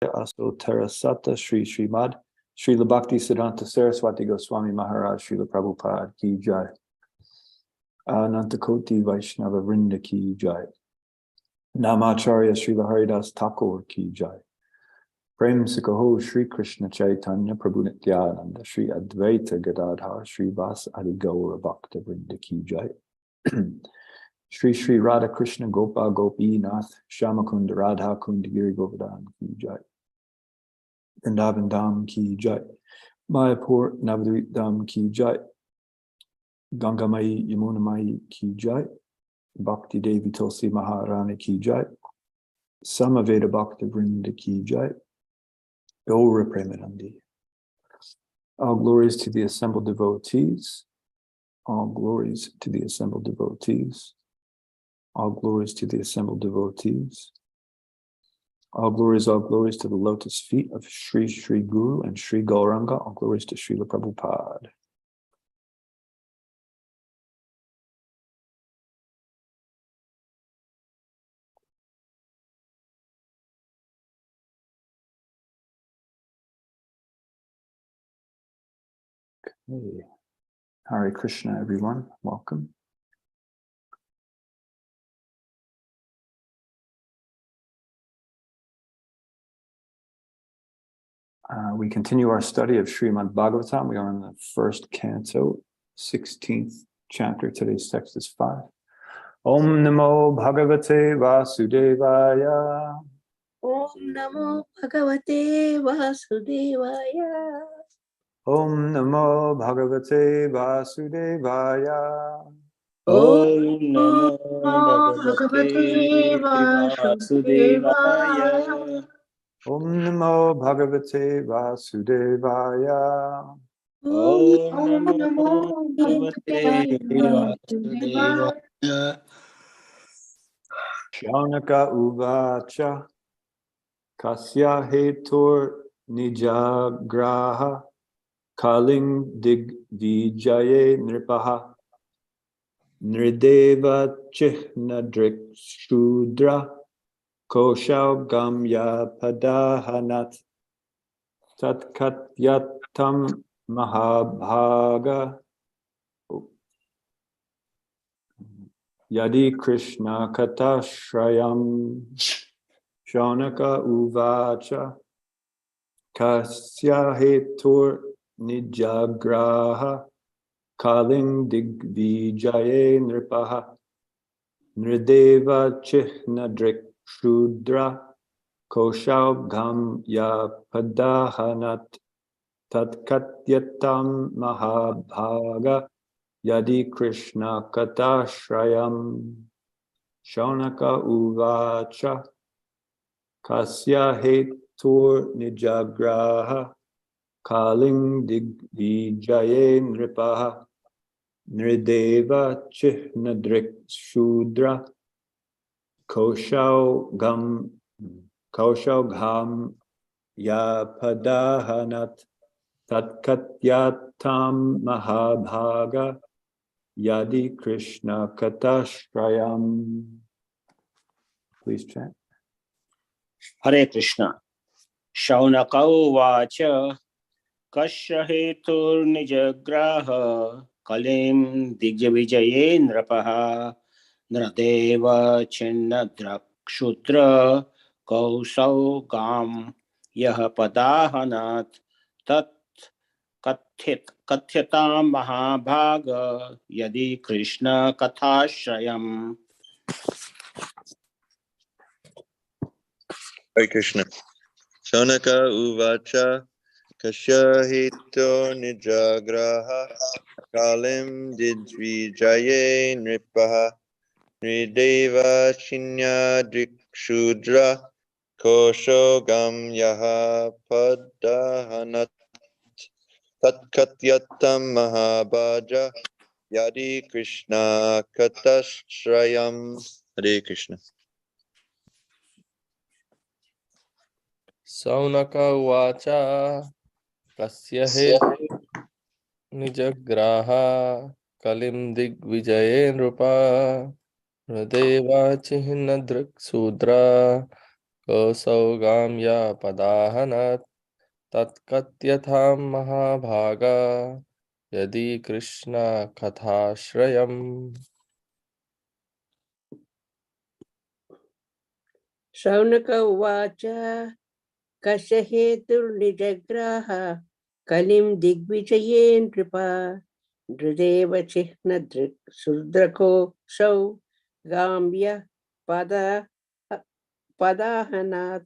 Aso Terasata Sri Srimad Srila Bhakti Siddhanta Saraswati Goswami Maharaj Srila Prabhupada Ki Jai Anantakoti Vaishnava Vrinda Ki Jai Namacharya Srila Haridas Thakur Ki Jai Prem Sikaho Sri Krishna Chaitanya Prabhu Nityananda Sri Advaita Gadadhar Sri Vas Adi Gaura Bhakta Vrinda Ki Jai Shri Shri Radha Krishna Gopa Gopi Nath Shamakunda Radha Kundagiri Govardhan Ki Jai Vrindavan Dham Ki Jai Mayapur Navadvip Dham Ki Jai Gangamai Yamunamai Ki Jai Bhakti Devi Tulsi Maharani Ki Jai Samaveda Bhakta Vrinda Ki Jai Gaura Premanandi. All glories to the assembled devotees. All glories to the assembled devotees. All glories to the assembled devotees. All glories to the lotus feet of Sri Sri Guru and Sri Gauranga. All glories to Srila Prabhupada. Okay. Hare Krishna, everyone. Welcome. We continue our study of Srimad Bhagavatam. We are in the first canto, 16th chapter. Today's text is 5. Om Namo Bhagavate Vasudevaya. Om Namo Bhagavate Vasudevaya. Om Namo Bhagavate Vasudevaya. Om Namo Bhagavate Vasudevaya. Om Namo Bhagavate Vasudevaya. Om Namo Bhagavate Vasudevaya. Shaunaka Uvacha Kasya Hetur Nijagraha Kaling Digvijaye Nripaha Nrideva Chihnadrik Shudra Koshau Gamya Padahanat Tatkatyatam Mahabhaga Yadi Krishna Katashrayam Shaunaka Uvacha Kasya Hetur Nijagraha Kaling Digvijaye Nripaha Nrideva Chihnadrik Shudra Koshau Gamya Padahanat Tatkatyatam Mahabhaga Yadi Krishna Katashrayam Shaunaka Uvacha Kasya Hetur Nijagraha Kaling Digvijaye Nripaha Nrideva Chihnadrik Shudra Koshau Gam Yapadahanat Tatkatyatam Mahabhaga Yadi Krishna Katashrayam. Please chant. Hare Krishna. Shaunaka uvacha kasya hetur nijagraha kalim digvijaye nrapaha nradeva chinnadrakshudra kausau gam yah padahanat tat katyatam mahabhaga yadi Krishna kathashrayam. Hare Krishna. Shaunaka uvacha kasya hito nijagraha kalim didvijaye nripaha nrideva chinyadrikshudra kosho gam yaha padahanat tatkatyatam mahabhaja yadi Krishna katashrayam. Hare Krishna. Saunaka uvacha kasya hetu nijagraha kalim digvijaye nrupa hrideva chihnadrik sudra Kosau gamya padahanat tatkatyatham mahabhaga yadi Krishna kathashrayam. Shaunaka uvacha kasya heturnijagraha kalim digvijayen kripa Drideva chihna sudrako shau gambya pada padahanat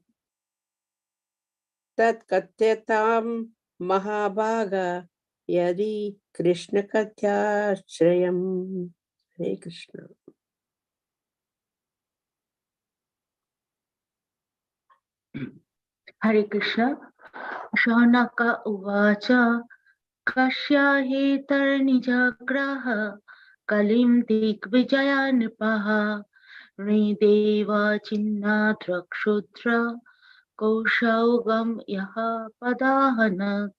tat katyatam mahabhaga yadi Krishna katyashrayam. Hare Krishna. Hare Krishna. Shaunaka uvacha Kashya hetarnijagraha kalim digvijaya nipaha Nideva chinna drakshudra Kaushaugam yaha padahana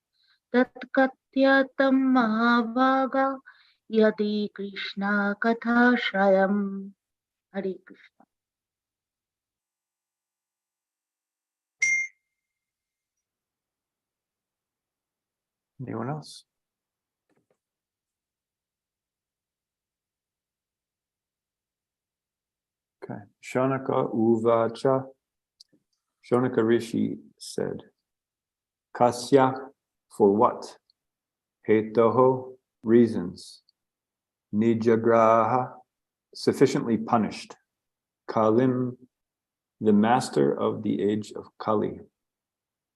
Tatkatyatam mahabhaga Yadi Krishna kathashrayam. Hare Krishna. Anyone else? Okay. Shaunaka Uvacha. Shaunaka Rishi said, Kasya, for what? Hetoho, reasons. Nijagraha, sufficiently punished. Kalim, the master of the age of Kali.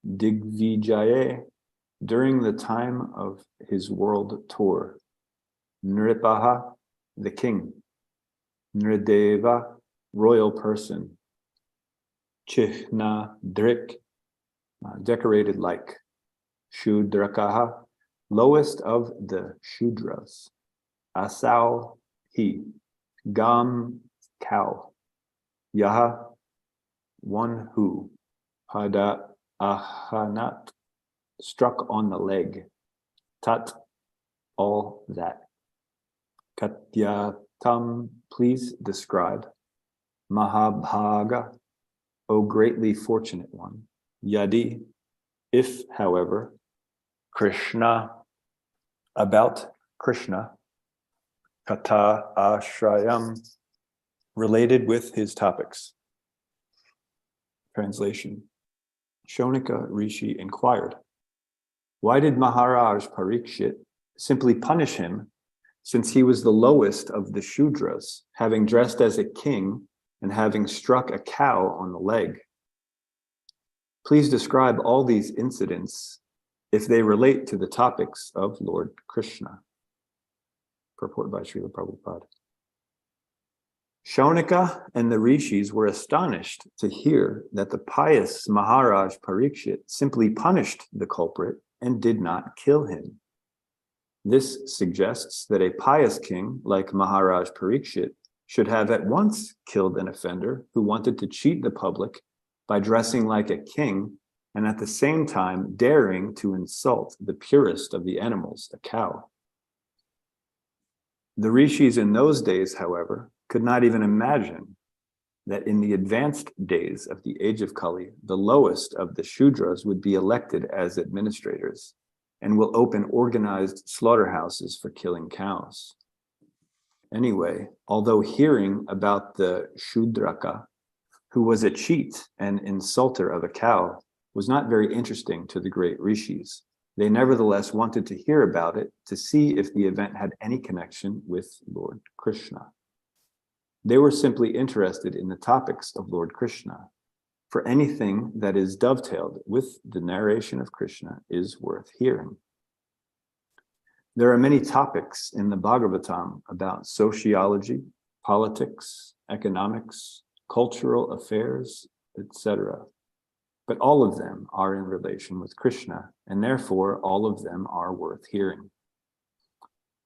Digvijaye, during the time of his world tour. Nripaha, the king. Nrideva, royal person. Chihna Drik, decorated like. Shudrakaha, lowest of the Shudras. Asau, he. Gam, cow. Yaha, one who. Pada ahanat, struck on the leg. Tat, all that. Katyatam, please describe. Mahabhaga, O greatly fortunate one. Yadi, if, however, Krishna, about Krishna, Kata Ashrayam, related with his topics. Translation. Shaunaka Rishi inquired, why did Maharaj Parikshit simply punish him, since he was the lowest of the Shudras, having dressed as a king and having struck a cow on the leg? Please describe all these incidents if they relate to the topics of Lord Krishna. Purport by Srila Prabhupada. Shaunaka and the rishis were astonished to hear that the pious Maharaj Parikshit simply punished the culprit and did not kill him. This suggests that a pious king like Maharaj Parikshit should have at once killed an offender who wanted to cheat the public by dressing like a king and at the same time daring to insult the purest of the animals, a cow. The rishis in those days, however, could not even imagine that in the advanced days of the age of Kali, the lowest of the Shudras would be elected as administrators and will open organized slaughterhouses for killing cows. Anyway, although hearing about the Shudraka, who was a cheat and insulter of a cow, was not very interesting to the great rishis, they nevertheless wanted to hear about it to see if the event had any connection with Lord Krishna. They were simply interested in the topics of Lord Krishna, for anything that is dovetailed with the narration of Krishna is worth hearing. There are many topics in the Bhagavatam about sociology, politics, economics, cultural affairs, etc. But all of them are in relation with Krishna, and therefore all of them are worth hearing.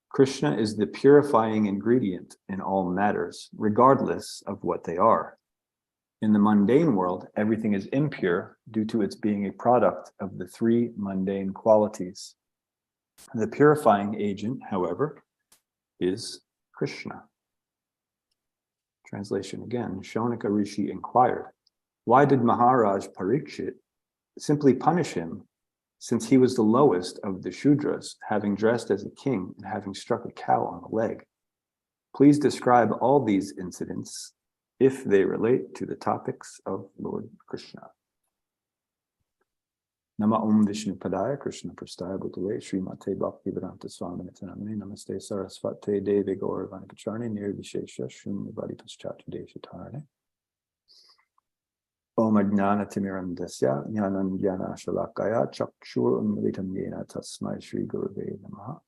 Krishna is the purifying ingredient in all matters, regardless of what they are. In the mundane world, everything is impure due to its being a product of the three mundane qualities. The purifying agent, however, is Krishna. Translation again. Shaunaka Rishi inquired, Why did Maharaj Parikshit simply punish him, since he was the lowest of the Shudras, having dressed as a king and having struck a cow on the leg? Please describe all these incidents if they relate to the topics of Lord Krishna. Nama Om Vishnu Padaya Krishna Prastaya Bhutale Srimate Bhaktivedanta Swaminate Namane Namaste Sarasvate Devi Gauravani Pacharni Nirvishesha Shunyavadi Paschatu Deshatarane Om Ajnana Timirandasya Jnanam Jnana Shalakaya Chakshur Unmilitam Yena Tasmai Shri Gurave Namaha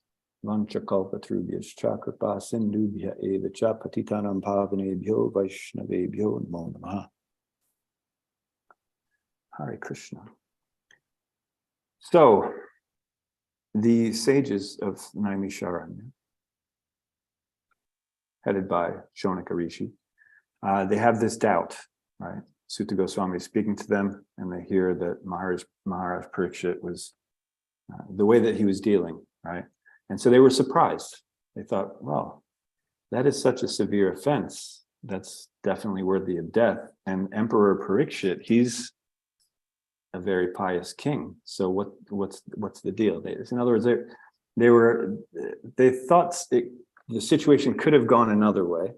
Vanchakalpatrubhyas Chakrapa Sindhubhya Eva Cha Patitanam Pavanebhyo Vaishnavebhyo Namo Namaha. Hare Krishna. So, the sages of Naimisharanya, headed by Shonaka Rishi, they have this doubt, right? Sutta Goswami is speaking to them, and they hear that Maharaj Parikshit was the way that he was dealing, right? And so they were surprised. They thought, well, that is such a severe offense. That's definitely worthy of death. And Emperor Parikshit, he's a very pious king. So what's the deal? In other words, they thought the situation could have gone another way,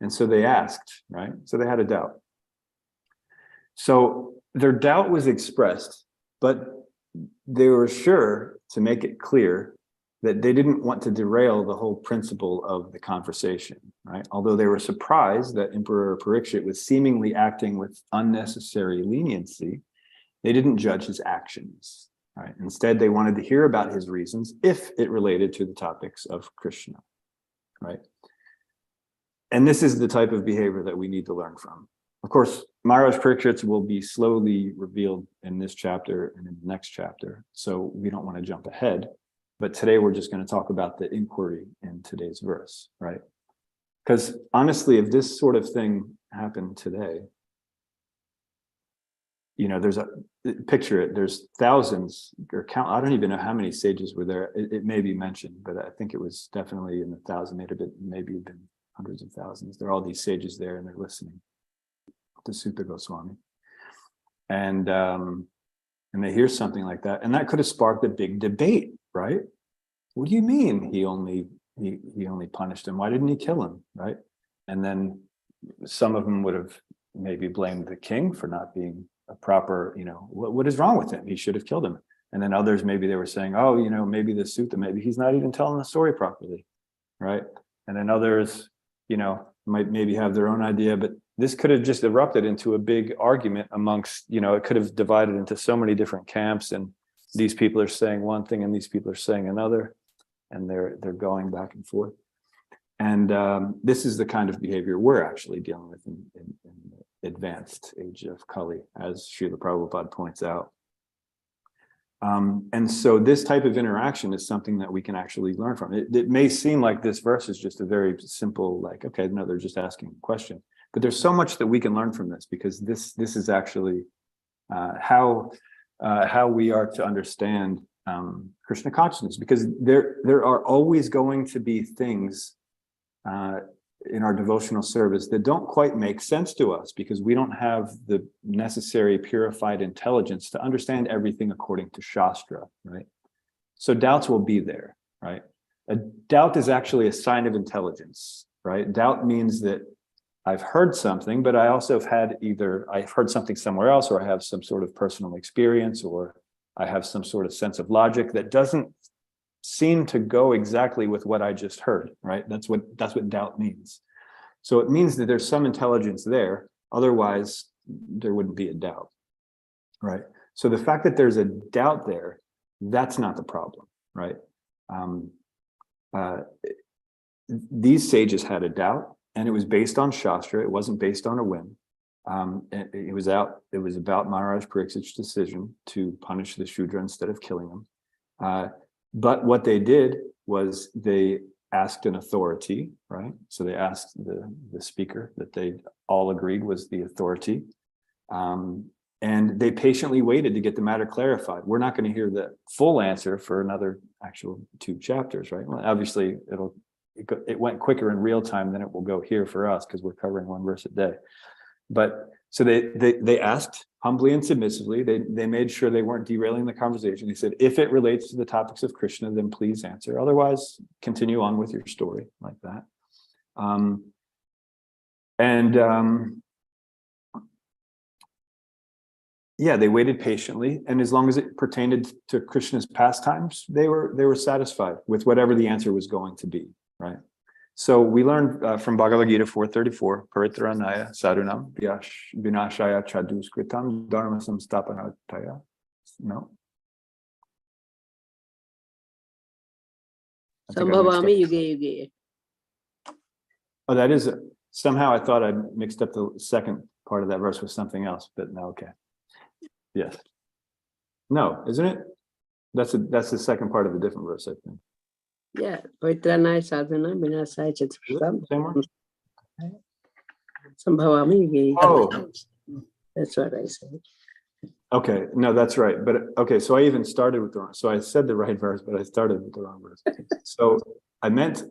and so they asked, right? So they had a doubt. So their doubt was expressed, but they were sure to make it clear that they didn't want to derail the whole principle of the conversation, right? Although they were surprised that Emperor Parikshit was seemingly acting with unnecessary leniency, they didn't judge his actions, right? Instead, they wanted to hear about his reasons if it related to the topics of Krishna, right? And this is the type of behavior that we need to learn from. Of course, Maharaj Parikshit will be slowly revealed in this chapter and in the next chapter, so we don't want to jump ahead. But today we're just going to talk about the inquiry in today's verse, right? Because honestly, if this sort of thing happened today, you know, picture it, there's thousands or count, I don't even know how many sages were there. It may be mentioned, but I think it was definitely in the thousand, maybe been hundreds of thousands. There are all these sages there and they're listening to Sutta Goswami. And they hear something like that. And that could have sparked a big debate, right? What do you mean he only punished him? Why didn't he kill him, right? And then some of them would have maybe blamed the king for not being a proper, you know, what is wrong with him? He should have killed him. And then others, maybe they were saying, oh, you know, maybe the sutta, maybe he's not even telling the story properly, right? And then others, you know, might maybe have their own idea, but this could have just erupted into a big argument amongst, you know, it could have divided into so many different camps, and these people are saying one thing and these people are saying another, and they're going back and forth. And this is the kind of behavior we're actually dealing with in the advanced age of Kali, as Srila Prabhupada points out. And so this type of interaction is something that we can actually learn from. It may seem like this verse is just a very simple, like, okay, no, they're just asking a question. But there's so much that we can learn from this, because this is actually how we are to understand Krishna consciousness, because there are always going to be things in our devotional service that don't quite make sense to us, because we don't have the necessary purified intelligence to understand everything according to Shastra, right? So doubts will be there, right? A doubt is actually a sign of intelligence, right? Doubt means that I've heard something, but I also have had either I've heard something somewhere else, or I have some sort of personal experience, or I have some sort of sense of logic that doesn't seem to go exactly with what I just heard, right? That's what doubt means. So it means that there's some intelligence there, otherwise there wouldn't be a doubt, right? So the fact that there's a doubt there, that's not the problem, right? These sages had a doubt, and it was based on Shastra. It wasn't based on a whim. It was about Maharaj Parikshit's decision to punish the Shudra instead of killing him. But what they did was they asked an authority, right? So they asked the speaker that they all agreed was the authority. And they patiently waited to get the matter clarified. We're not going to hear the full answer for another actual 2 chapters, right? Well, obviously, it went quicker in real time than it will go here for us, because we're covering 1 verse a day. But So they asked humbly and submissively. They made sure they weren't derailing the conversation. They said, if it relates to the topics of Krishna, then please answer. Otherwise, continue on with your story like that. Yeah, they waited patiently, and as long as it pertained to Krishna's pastimes, they were satisfied with whatever the answer was going to be, right? So we learned from Bhagavad Gita 4:34, Paritranaya sadhunam vinashaya chaduskritam dharma samstapanataya. No. I think I mixed Sambhavami up. yuge yuge. Oh, that is somehow I thought I mixed up the second part of that verse with something else, but no, okay. Yes. No, isn't it? That's the second part of a different verse, I think. Yeah, Paitranaya sadhana vinasaya Is it chatustam the same one? sambhavami yuge yuge. Oh, That's what I said. okay. No, that's right. But okay, so I even started with the wrong. So I said the right verse, but I started with the wrong verse. So I meant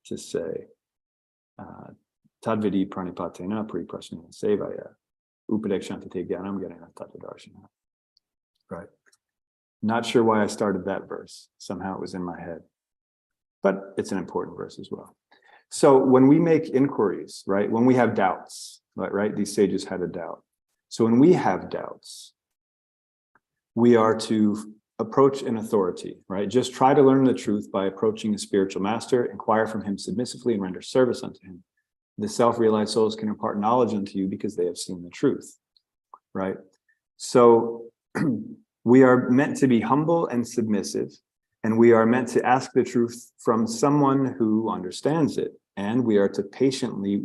to say Tadvidi pranipatena priprasna sevaya upadekshantate jnanam jnana tattadarshana. Right. Not sure why I started that verse. Somehow it was in my head. But it's an important verse as well. So when we make inquiries, right, when we have doubts, right, these sages had a doubt. So when we have doubts, we are to approach an authority, right? Just try to learn the truth by approaching a spiritual master, inquire from him submissively and render service unto him. The self-realized souls can impart knowledge unto you because they have seen the truth, right? So we are meant to be humble and submissive, and we are meant to ask the truth from someone who understands it. And we are to patiently,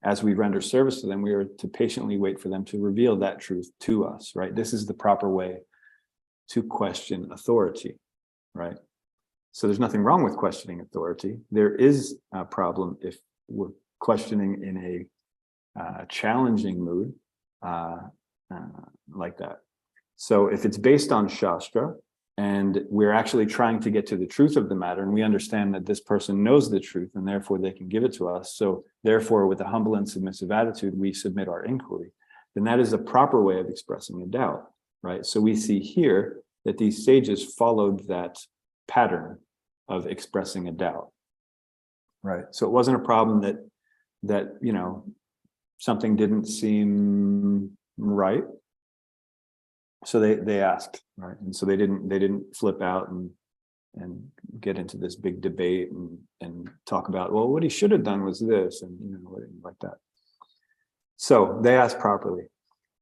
as we render service to them, we are to patiently wait for them to reveal that truth to us, right? This is the proper way to question authority, right? So there's nothing wrong with questioning authority. There is a problem if we're questioning in a challenging mood like that. So if it's based on Shastra, and we're actually trying to get to the truth of the matter, and we understand that this person knows the truth, and therefore they can give it to us. So therefore, with a humble and submissive attitude, we submit our inquiry. Then that is a proper way of expressing a doubt, right? So we see here that these sages followed that pattern of expressing a doubt, right? So it wasn't a problem that you know, something didn't seem right. So they asked, right? And so they didn't flip out and get into this big debate and talk about, well, what he should have done was this, and you know, like that. So they asked properly.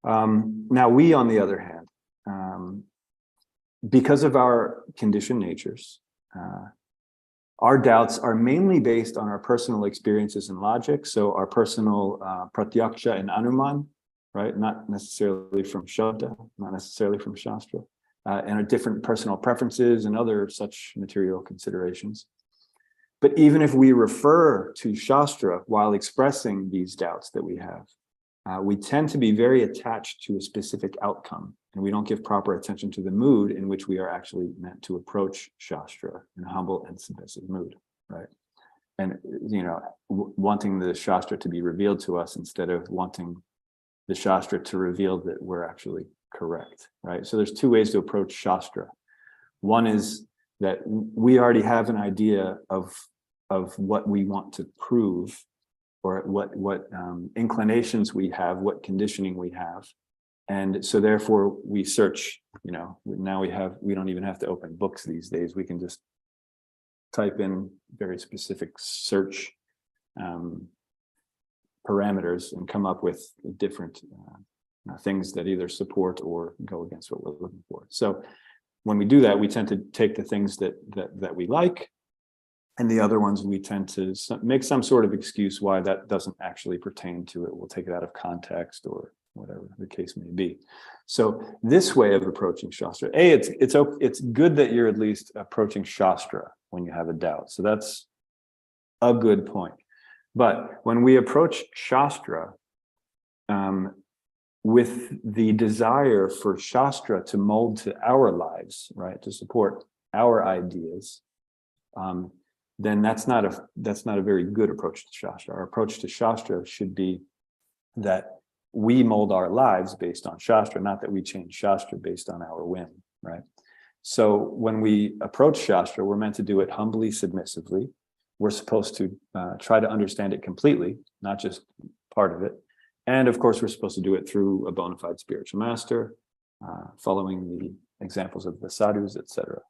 Now we, on the other hand, because of our conditioned natures, our doubts are mainly based on our personal experiences and logic. So our personal pratyaksha and anuman, right? Not necessarily from Shabda, not necessarily from Shastra, and our different personal preferences and other such material considerations. But even if we refer to Shastra while expressing these doubts that we have, we tend to be very attached to a specific outcome, and we don't give proper attention to the mood in which we are actually meant to approach Shastra in a humble and submissive mood, right? And, you know, wanting the Shastra to be revealed to us instead of wanting the Shastra to reveal that we're actually correct, right? So there's two ways to approach Shastra. One is that we already have an idea of what we want to prove, or what inclinations we have, what conditioning we have. And so therefore we search, you know, now we don't even have to open books these days. We can just type in very specific search parameters and come up with different things that either support or go against what we're looking for. So when we do that, we tend to take the things that we like, and the other ones we tend to make some sort of excuse why that doesn't actually pertain to it. We'll take it out of context or whatever the case may be. So this way of approaching Shastra, it's good that you're at least approaching Shastra when you have a doubt. So that's a good point. But when we approach Shastra with the desire for Shastra to mold to our lives, right, to support our ideas, then that's not a very good approach to Shastra. Our approach to Shastra should be that we mold our lives based on Shastra, not that we change Shastra based on our whim, right? So when we approach Shastra, we're meant to do it humbly, submissively. We're supposed to try to understand it completely, not just part of it. And of course, we're supposed to do it through a bona fide spiritual master, following the examples of the sadhus, etc.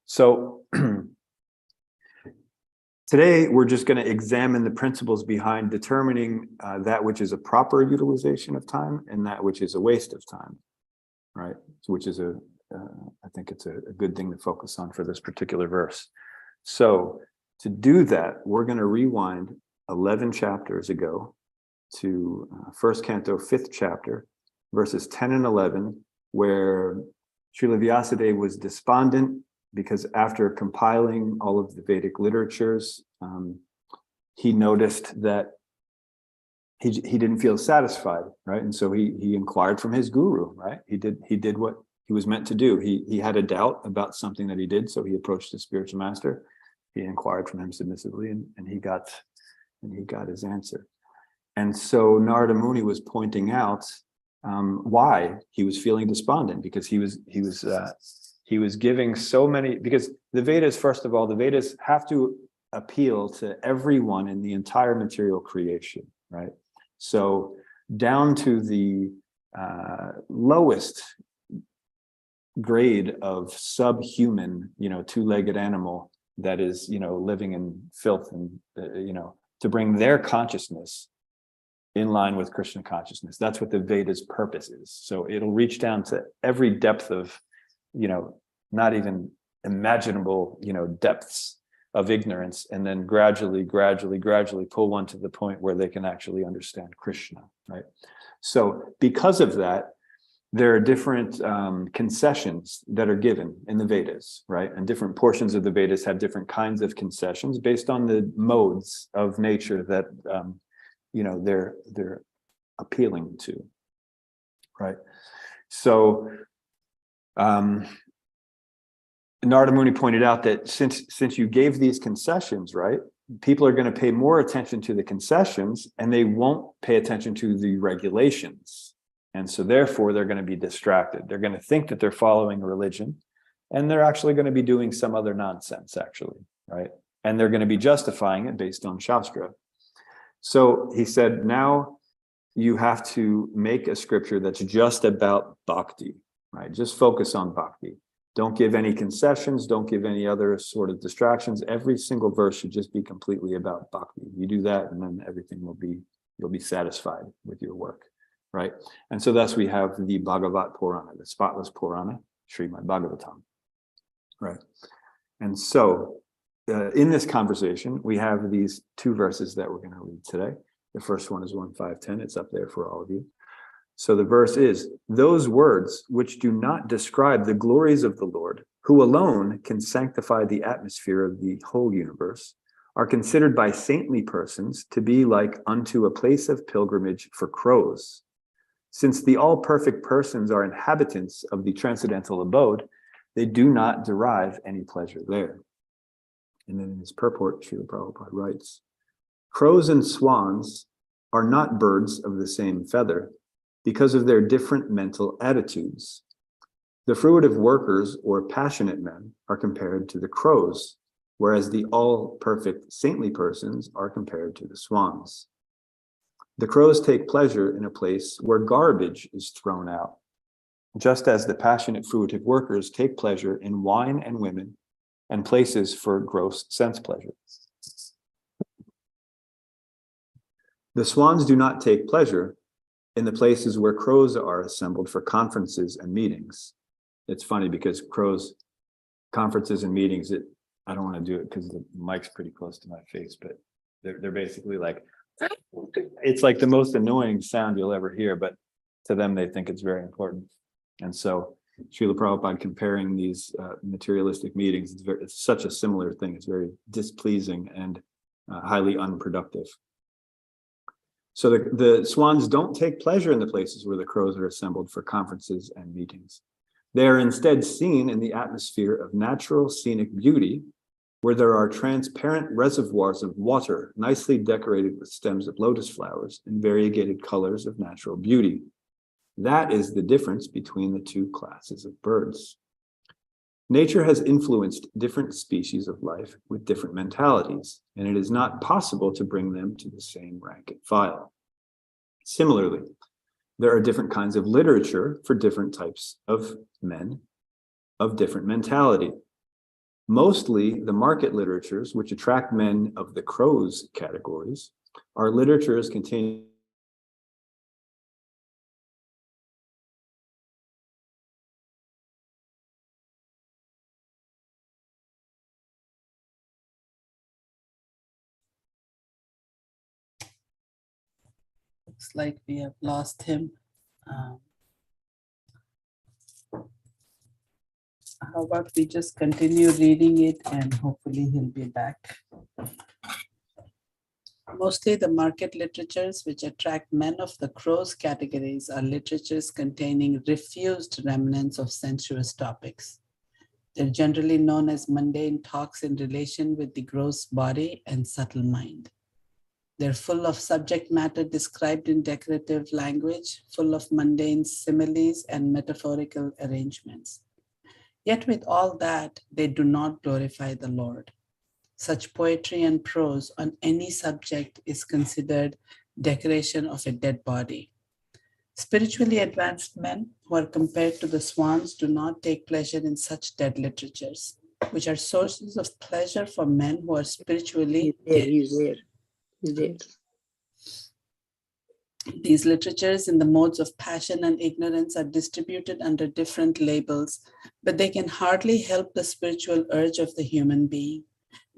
So today, we're just going to examine the principles behind determining that which is a proper utilization of time and that which is a waste of time, right? So which is I think it's a good thing to focus on for this particular verse. So to do that, we're going to rewind 11 chapters ago to first canto, 5th chapter, verses 10 and 11, where Srila Vyasadeva was despondent because after compiling all of the Vedic literatures, he noticed that he didn't feel satisfied, right? And so he inquired from his guru, right? He did what he was meant to do. He had a doubt about something that he did, so he approached the spiritual master. He inquired from him submissively, and he got his answer. And so Narada Muni was pointing out why he was feeling despondent, because he was giving so many, because the Vedas, first of all, the Vedas have to appeal to everyone in the entire material creation, right? So down to the lowest grade of subhuman, two-legged animal that is, living in filth and, to bring their consciousness in line with Krishna consciousness. That's what the Veda's purpose is. So it'll reach down to every depth of, not even imaginable, depths of ignorance, and then gradually pull one to the point where they can actually understand Krishna, right? So because of that, there are different concessions that are given in the Vedas, right? And different portions of the Vedas have different kinds of concessions based on the modes of nature that, they're appealing to, right? So, Narada Muni pointed out that since you gave these concessions, right, people are going to pay more attention to the concessions and they won't pay attention to the regulations. And so therefore, they're going to be distracted. They're going to think that they're following a religion, and they're actually going to be doing some other nonsense, actually, right? And they're going to be justifying it based on Shastra. So he said, now you have to make a scripture that's just about bhakti, right? Just focus on bhakti. Don't give any concessions. Don't give any other sort of distractions. Every single verse should just be completely about bhakti. You do that, and then everything you'll be satisfied with your work, right? And so thus we have the Bhagavat Purana, the spotless Purana, Srimad Bhagavatam, right? And so in this conversation, we have these two verses that we're going to read today. The first one is 1:5-10. It's up there for all of you. So the verse is, those words which do not describe the glories of the Lord, who alone can sanctify the atmosphere of the whole universe, are considered by saintly persons to be like unto a place of pilgrimage for crows. Since the all-perfect persons are inhabitants of the transcendental abode, they do not derive any pleasure there. And then in his purport, Srila Prabhupada writes, crows and swans are not birds of the same feather because of their different mental attitudes. The fruitive workers or passionate men are compared to the crows, whereas the all-perfect saintly persons are compared to the swans. The crows take pleasure in a place where garbage is thrown out, just as the passionate fruitive workers take pleasure in wine and women and places for gross sense pleasure. The swans do not take pleasure in the places where crows are assembled for conferences and meetings. It's funny because crows, conferences and meetings, I don't want to do it because the mic's pretty close to my face, but they're basically like, it's like the most annoying sound you'll ever hear, but to them, they think it's very important. And so Srila Prabhupada comparing these materialistic meetings, it's such a similar thing. It's very displeasing and highly unproductive. So the swans don't take pleasure in the places where the crows are assembled for conferences and meetings. They are instead seen in the atmosphere of natural scenic beauty where there are transparent reservoirs of water, nicely decorated with stems of lotus flowers and variegated colors of natural beauty. That is the difference between the two classes of birds. Nature has influenced different species of life with different mentalities, and it is not possible to bring them to the same rank and file. Similarly, there are different kinds of literature for different types of men of different mentality. Mostly the market literatures, which attract men of the crows categories, are literatures containing Looks like we have lost him. How about we just continue reading it and hopefully he'll be back. Mostly the market literatures which attract men of the crows categories are literatures containing refused remnants of sensuous topics. They're generally known as mundane talks in relation with the gross body and subtle mind. They're full of subject matter described in decorative language, full of mundane similes and metaphorical arrangements. Yet with all that, they do not glorify the Lord. Such poetry and prose on any subject is considered decoration of a dead body. Spiritually advanced men who are compared to the swans do not take pleasure in such dead literatures, which are sources of pleasure for men who are spiritually dead. He's there. These literatures in the modes of passion and ignorance are distributed under different labels, but they can hardly help the spiritual urge of the human being.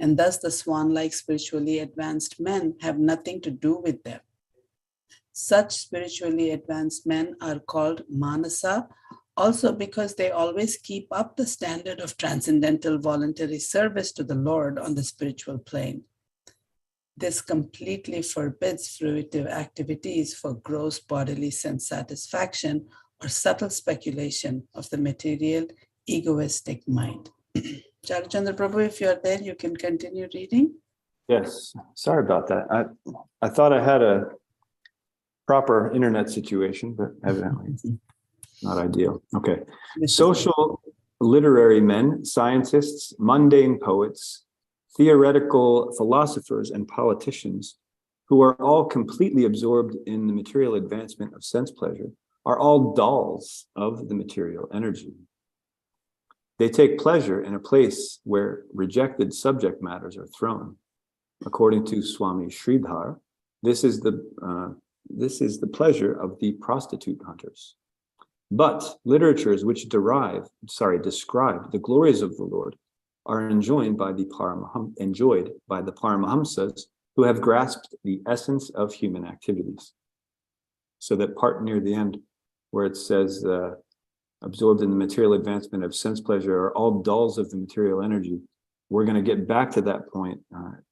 And thus the swan-like spiritually advanced men have nothing to do with them. Such spiritually advanced men are called manasa, also because they always keep up the standard of transcendental voluntary service to the Lord on the spiritual plane. This completely forbids fruitive activities for gross bodily sense satisfaction or subtle speculation of the material egoistic mind. Charachandra Prabhu, if you're there, you can continue reading. Yes, sorry about that. I thought I had a proper internet situation, but evidently not ideal. Okay. Social, literary men, scientists, mundane poets, theoretical philosophers, and politicians, who are all completely absorbed in the material advancement of sense pleasure, are all dolls of the material energy. They take pleasure in a place where rejected subject matters are thrown. According to Swami Sridhar, this is the pleasure of the prostitute hunters. But literatures which describe the glories of the Lord are enjoyed by the Paramahamsas who have grasped the essence of human activities. So that part near the end where it says, absorbed in the material advancement of sense pleasure are all dolls of the material energy. We're going to get back to that point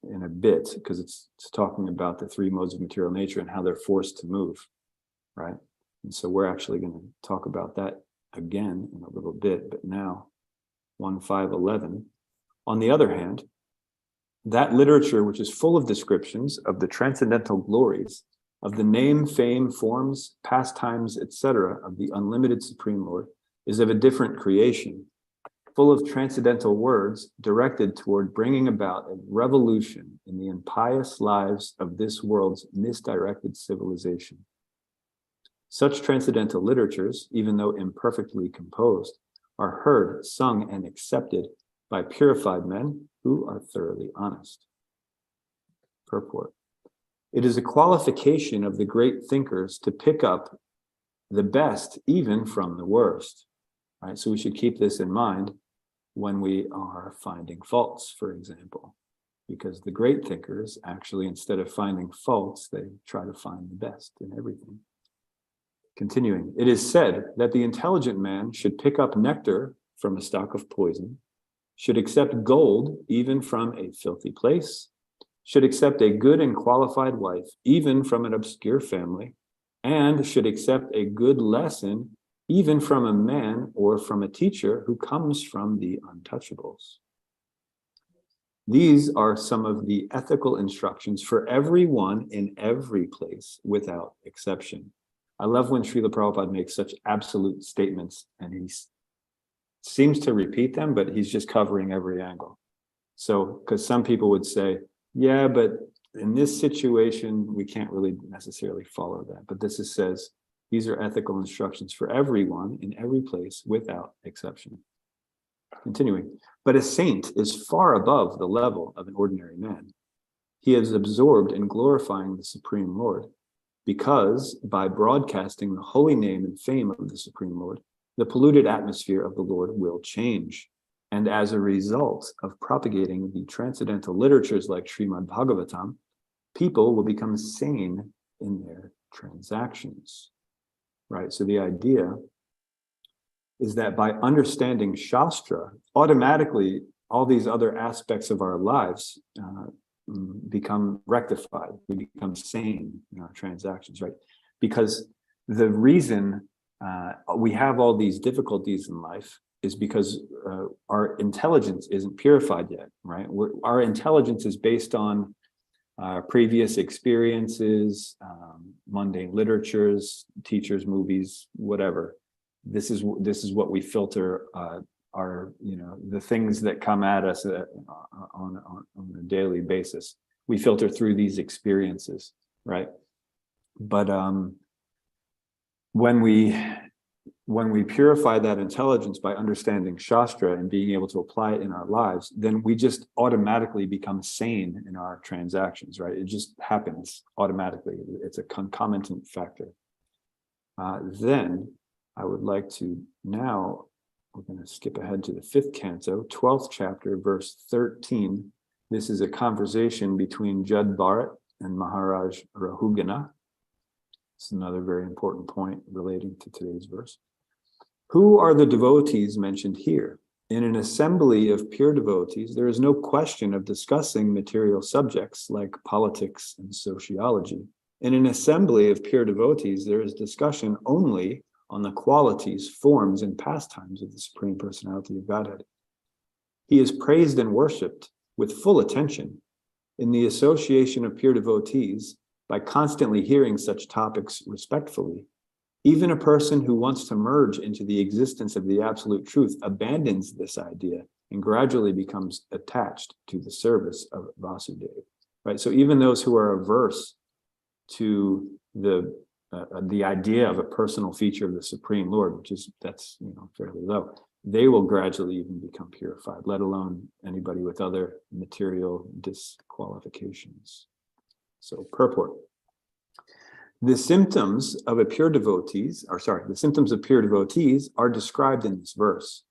in a bit, because it's talking about the three modes of material nature and how they're forced to move, right? And so we're actually going to talk about that again in a little bit, but now 1.5.11. On the other hand, that literature which is full of descriptions of the transcendental glories of the name, fame, forms, pastimes, etc. of the unlimited Supreme Lord is of a different creation, full of transcendental words directed toward bringing about a revolution in the impious lives of this world's misdirected civilization. Such transcendental literatures, even though imperfectly composed, are heard, sung, and accepted by purified men who are thoroughly honest. Purport. It is a qualification of the great thinkers to pick up the best even from the worst, right? So we should keep this in mind when we are finding faults, for example, because the great thinkers actually, instead of finding faults, they try to find the best in everything. Continuing, it is said that the intelligent man should pick up nectar from a stock of poison, should accept gold even from a filthy place, should accept a good and qualified wife even from an obscure family, and should accept a good lesson even from a man or from a teacher who comes from the untouchables. These are some of the ethical instructions for everyone in every place without exception. I love when Srila Prabhupada makes such absolute statements and he seems to repeat them, but he's just covering every angle. So, because some people would say, yeah, but in this situation, we can't really necessarily follow that. But this says, these are ethical instructions for everyone in every place without exception. Continuing, but a saint is far above the level of an ordinary man. He is absorbed in glorifying the Supreme Lord, because by broadcasting the holy name and fame of the Supreme Lord, the polluted atmosphere of the Lord will change. And as a result of propagating the transcendental literatures like Srimad Bhagavatam, people will become sane in their transactions. Right? So the idea is that by understanding Shastra, automatically all these other aspects of our lives become rectified. We become sane in our transactions, right? Because the reason we have all these difficulties in life is because our intelligence isn't purified yet, right? Our intelligence is based on previous experiences, mundane literatures, teachers, movies, whatever. This is what we filter our, the things that come at us on a daily basis. We filter through these experiences, right? But when we purify that intelligence by understanding Shastra and being able to apply it in our lives, then we just automatically become sane in our transactions, right? It just happens automatically. It's a concomitant factor. Then I would like to now, we're going to skip ahead to the 5th canto, 12th chapter, verse 13. This is a conversation between Jad Bharat and Maharaj Rahugana. It's another very important point relating to today's verse. Who are the devotees mentioned here? In an assembly of pure devotees, there is no question of discussing material subjects like politics and sociology. In an assembly of pure devotees, there is discussion only on the qualities, forms, and pastimes of the Supreme Personality of Godhead. He is praised and worshipped with full attention. In the association of pure devotees, by constantly hearing such topics respectfully, even a person who wants to merge into the existence of the absolute truth abandons this idea and gradually becomes attached to the service of Vasudeva. Right? So even those who are averse to the idea of a personal feature of the Supreme Lord, that's fairly low, they will gradually even become purified, let alone anybody with other material disqualifications. So purport. The symptoms of pure devotees are described in this verse.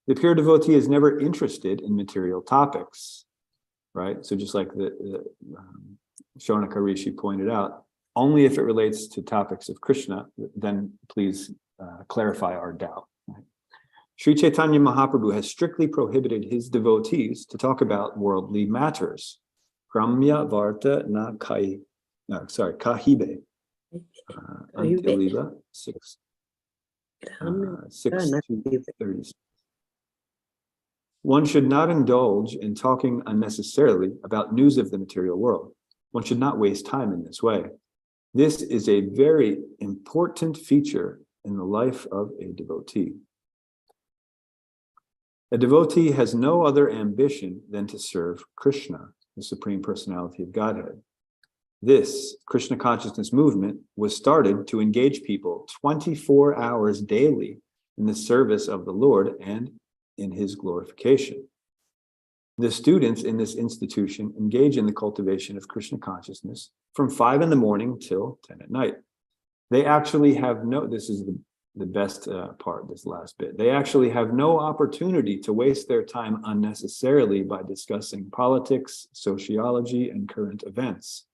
The pure devotee is never interested in material topics, right? So just like the Shonaka Rishi pointed out, only if it relates to topics of Krishna, then please clarify our doubt. Right? Sri Chaitanya Mahaprabhu has strictly prohibited his devotees to talk about worldly matters. Gramya Varta na kahibe. Antilila 6. 6:30. One should not indulge in talking unnecessarily about news of the material world. One should not waste time in this way. This is a very important feature in the life of a devotee. A devotee has no other ambition than to serve Krishna, the Supreme Personality of Godhead. This Krishna consciousness movement was started to engage people 24 hours daily in the service of the Lord and in his glorification. The students in this institution engage in the cultivation of Krishna consciousness from 5 a.m. till 10 p.m. They actually have this is the best part, this last bit. They actually have no opportunity to waste their time unnecessarily by discussing politics, sociology, and current events.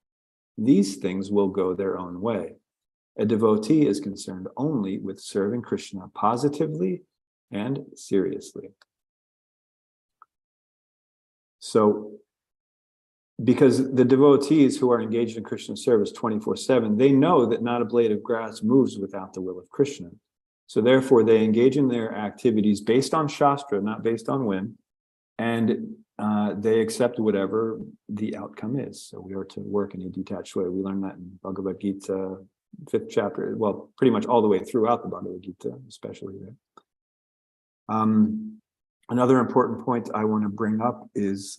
These things will go their own way. A devotee is concerned only with serving Krishna positively and seriously. So, because the devotees who are engaged in Krishna service 24/7, they know that not a blade of grass moves without the will of Krishna. So therefore, they engage in their activities based on Shastra, not based on whim. And they accept whatever the outcome is. So we are to work in a detached way. We learn that in Bhagavad Gita, 5th chapter, well, pretty much all the way throughout the Bhagavad Gita, especially there. Another important point I want to bring up is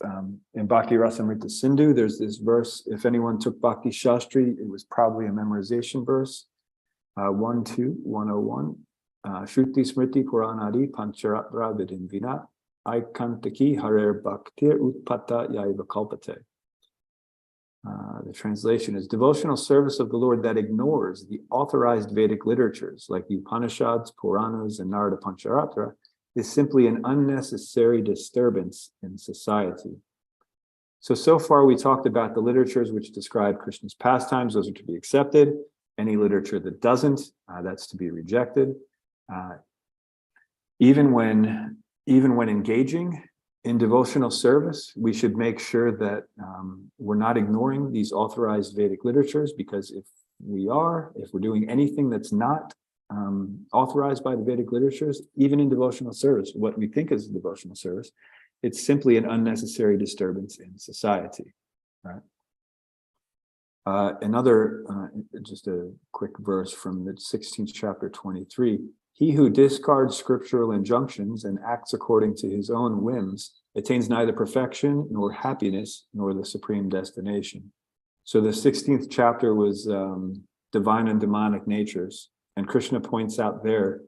in Bhakti Rasamrita Sindhu, there's this verse. If anyone took Bhakti Shastri, it was probably a memorization verse. 101. Shruti Smriti Puranadi Pancharatra Vidin Vina Aikantaki Harer Bhaktir Utpata Yaiva Kalpate. The translation is devotional service of the Lord that ignores the authorized Vedic literatures like the Upanishads, Puranas, and Narada Pancharatra is simply an unnecessary disturbance in society. So far we talked about the literatures which describe Krishna's pastimes. Those are to be accepted. Any literature that doesn't, that's to be rejected. Even when engaging in devotional service, we should make sure that we're not ignoring these authorized Vedic literatures, because if we're doing anything that's not authorized by the Vedic literatures, even in devotional service, what we think is devotional service, it's simply an unnecessary disturbance in society, right? Just a quick verse from the 16th chapter, 23. He who discards scriptural injunctions and acts according to his own whims attains neither perfection nor happiness nor the supreme destination. So the 16th chapter was divine and demonic natures. And Krishna points out there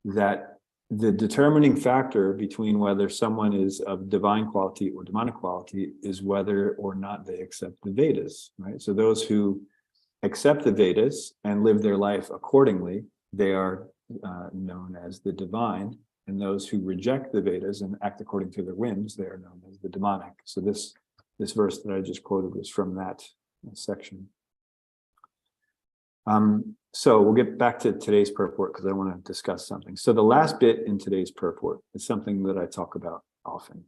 that the determining factor between whether someone is of divine quality or demonic quality is whether or not they accept the Vedas, right? So those who accept the Vedas and live their life accordingly, they are known as the divine, and those who reject the Vedas and act according to their whims, they are known as the demonic. So this verse that I just quoted was from that section. So we'll get back to today's purport because I want to discuss something. So the last bit in today's purport is something that I talk about often.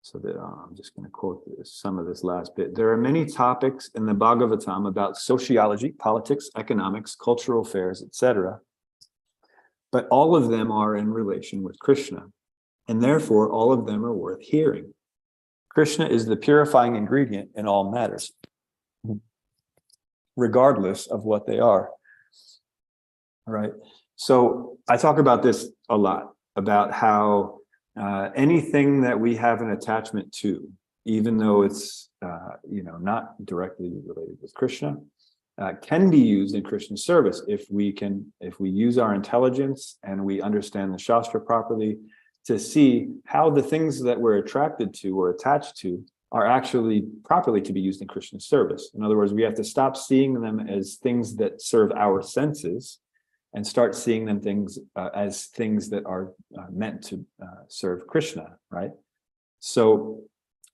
So that I'm just going to quote some of this last bit. There are many topics in the Bhagavatam about sociology, politics, economics, cultural affairs, etc. But all of them are in relation with Krishna, and therefore all of them are worth hearing. Krishna is the purifying ingredient in all matters, regardless of what they are. All right. So I talk about this a lot, about how anything that we have an attachment to, even though it's not directly related with Krishna, can be used in Krishna's service if we use our intelligence and we understand the Shastra properly to see how the things that we're attracted to or attached to are actually properly to be used in Krishna's service. In other words, we have to stop seeing them as things that serve our senses and start seeing them as things that are meant to serve Krishna, right? So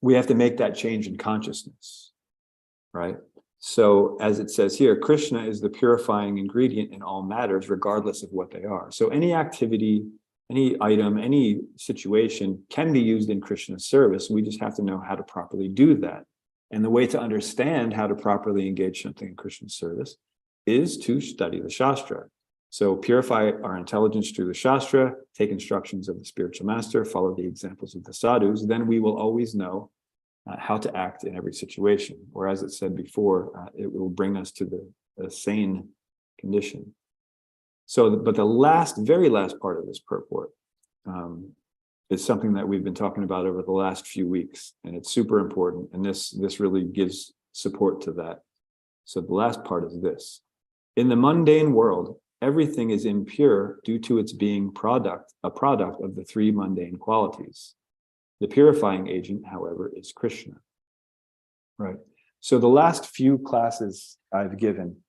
we have to make that change in consciousness, right? So as it says here, Krishna is the purifying ingredient in all matters, regardless of what they are. So any activity, any item, any situation can be used in Krishna's service. We just have to know how to properly do that. And the way to understand how to properly engage something in Krishna's service is to study the Shastra. So purify our intelligence through the Shastra, take instructions of the spiritual master, follow the examples of the sadhus, then we will always know how to act in every situation. Or as it said before, it will bring us to the sane condition. So, but the very last part of this purport is something that we've been talking about over the last few weeks, and it's super important. And this really gives support to that. So the last part is this: in the mundane world, everything is impure due to its being a product of the three mundane qualities. The purifying agent, however, is Krishna. Right. So the last few classes I've given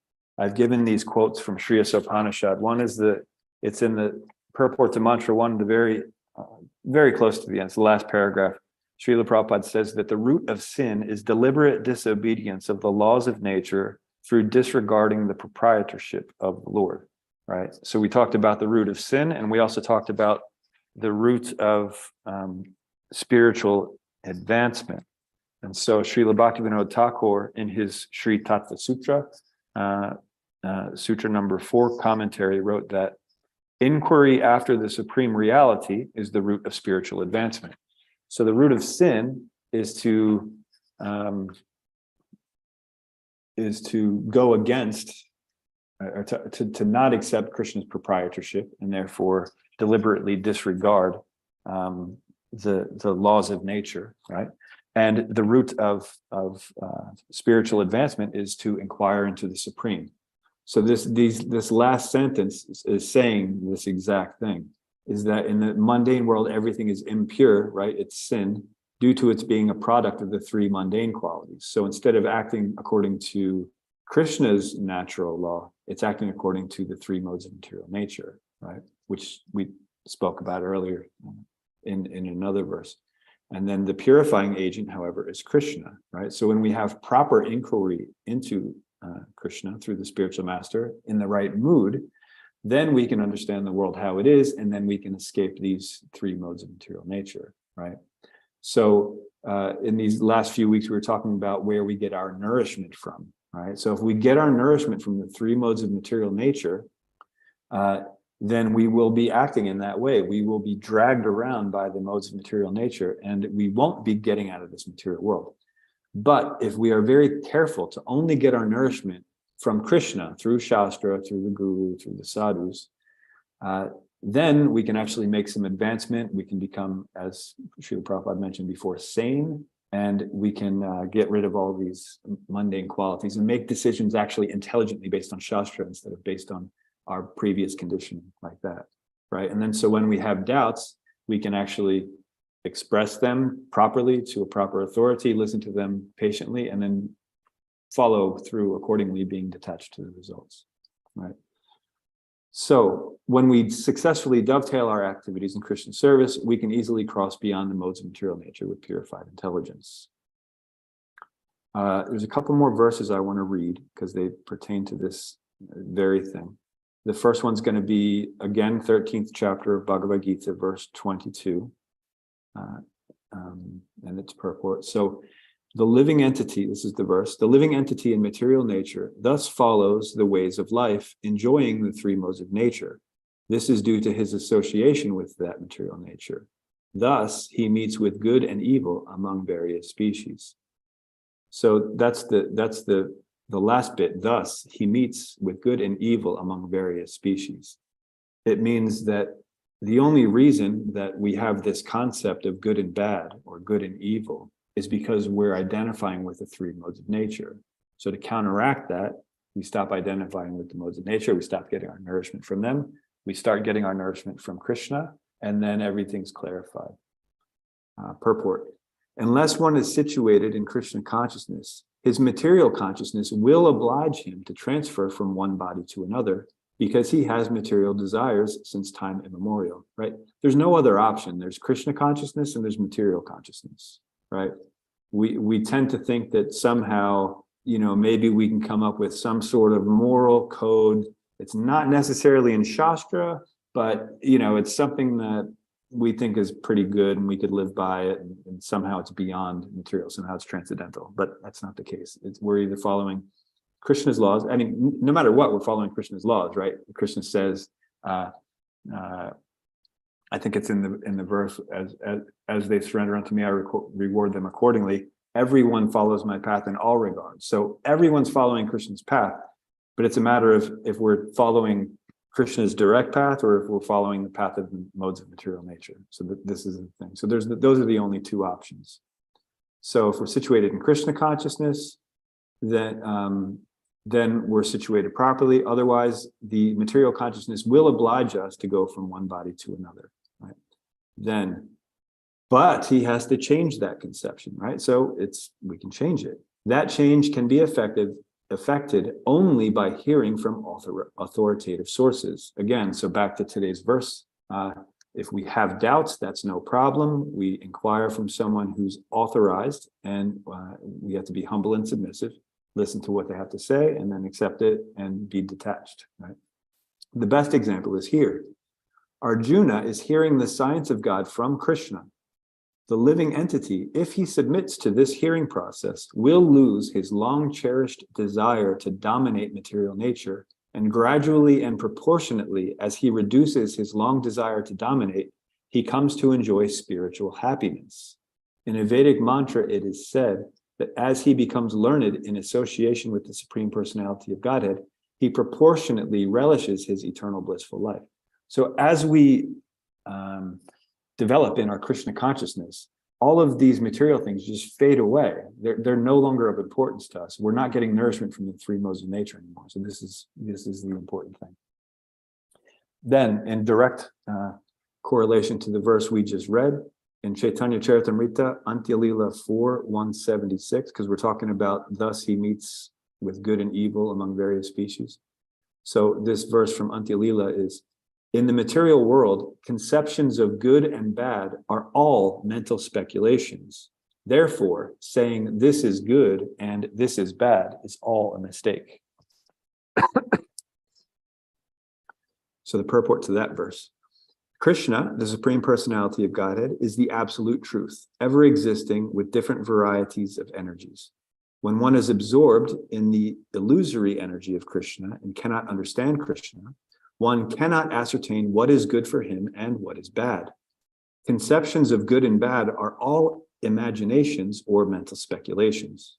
these quotes from Sri Upanishad. One is it's in the purport to mantra 1, the very close to the end. It's the last paragraph. Srila Prabhupada says that the root of sin is deliberate disobedience of the laws of nature through disregarding the proprietorship of the Lord. Right. So we talked about the root of sin, and we also talked about the root of spiritual advancement. And so Srila Bhaktivinoda Thakur, in his Sri Tattva Sutra, Sutra number 4 commentary, wrote that inquiry after the supreme reality is the root of spiritual advancement. So the root of sin go against or to not accept Krishna's proprietorship and therefore deliberately disregard the laws of nature, right? And the root of spiritual advancement is to inquire into the Supreme. So this last sentence is saying this exact thing, is that in the mundane world, everything is impure, right? It's sin, due to its being a product of the three mundane qualities. So instead of acting according to Krishna's natural law, it's acting according to the three modes of material nature, right? Which we spoke about earlier in another verse. And then the purifying agent, however, is Krishna, right? So when we have proper inquiry into Krishna through the spiritual master in the right mood, then we can understand the world how it is, and then we can escape these three modes of material nature, right? So in these last few weeks, we were talking about where we get our nourishment from, right? So if we get our nourishment from the three modes of material nature, then we will be acting in that way. We will be dragged around by the modes of material nature, and we won't be getting out of this material world. But if we are very careful to only get our nourishment from Krishna, through Shastra, through the Guru, through the sadhus, then we can actually make some advancement. We can become, as Srila Prabhupada mentioned before, sane, and we can get rid of all these mundane qualities and make decisions actually intelligently based on Shastra instead of based on our previous conditioning like that, right? And then so when we have doubts, we can actually express them properly to a proper authority, listen to them patiently, and then follow through accordingly, being detached to the results, right? So when we successfully dovetail our activities in Christian service, we can easily cross beyond the modes of material nature with purified intelligence. There's a couple more verses I want to read because they pertain to this very thing. The first one's going to be, again, 13th chapter of Bhagavad Gita, verse 22, and its purport. So the living entity, this is the verse, the living entity in material nature thus follows the ways of life, enjoying the three modes of nature. This is due to his association with that material nature. Thus, he meets with good and evil among various species. So that's the last bit. Thus, he meets with good and evil among various species. It means that the only reason that we have this concept of good and bad or good and evil is because we're identifying with the three modes of nature. So to counteract that, we stop identifying with the modes of nature, we stop getting our nourishment from them, we start getting our nourishment from Krishna, and then everything's clarified. Purport. Unless one is situated in Krishna consciousness, his material consciousness will oblige him to transfer from one body to another because he has material desires since time immemorial, right? There's no other option. There's Krishna consciousness and there's material consciousness, right? We tend to think that somehow, maybe we can come up with some sort of moral code. It's not necessarily in Shastra, but, it's something that we think is pretty good and we could live by it, and somehow it's beyond material, somehow it's transcendental, but that's not the case. We're either following Krishna's laws. I mean, no matter what, we're following Krishna's laws, right? Krishna says, I think it's in the verse, as they surrender unto me, I reward them accordingly. Everyone follows my path in all regards. So everyone's following Krishna's path, but it's a matter of if we're following Krishna's direct path or if we're following the path of the modes of material nature. So this is the thing. So those are the only two options. So if we're situated in Krishna consciousness, then we're situated properly. Otherwise, the material consciousness will oblige us to go from one body to another, right? But he has to change that conception, right? So we can change it. That change can be affected only by hearing from authoritative sources. Again, so back to today's verse, if we have doubts, that's no problem. We inquire from someone who's authorized, and we have to be humble and submissive, listen to what they have to say, and then accept it and be detached, right? The best example is here. Arjuna is hearing the science of God from Krishna. The living entity, if he submits to this hearing process, will lose his long-cherished desire to dominate material nature, and gradually and proportionately, as he reduces his long desire to dominate, he comes to enjoy spiritual happiness. In a Vedic mantra, it is said that as he becomes learned in association with the Supreme Personality of Godhead, he proportionately relishes his eternal blissful life. So as we develop in our Krishna consciousness, all of these material things just fade away. They're no longer of importance to us. We're not getting nourishment from the three modes of nature anymore. So this is the important thing. Then, in direct correlation to the verse we just read, in Chaitanya Charitamrita, Antya Lila 4:176, because we're talking about thus he meets with good and evil among various species. So this verse from Antya Lila is, in the material world, conceptions of good and bad are all mental speculations. Therefore, saying this is good and this is bad is all a mistake. So the purport to that verse. Krishna, the Supreme Personality of Godhead, is the absolute truth, ever existing with different varieties of energies. When one is absorbed in the illusory energy of Krishna and cannot understand Krishna, one cannot ascertain what is good for him and what is bad. Conceptions of good and bad are all imaginations or mental speculations.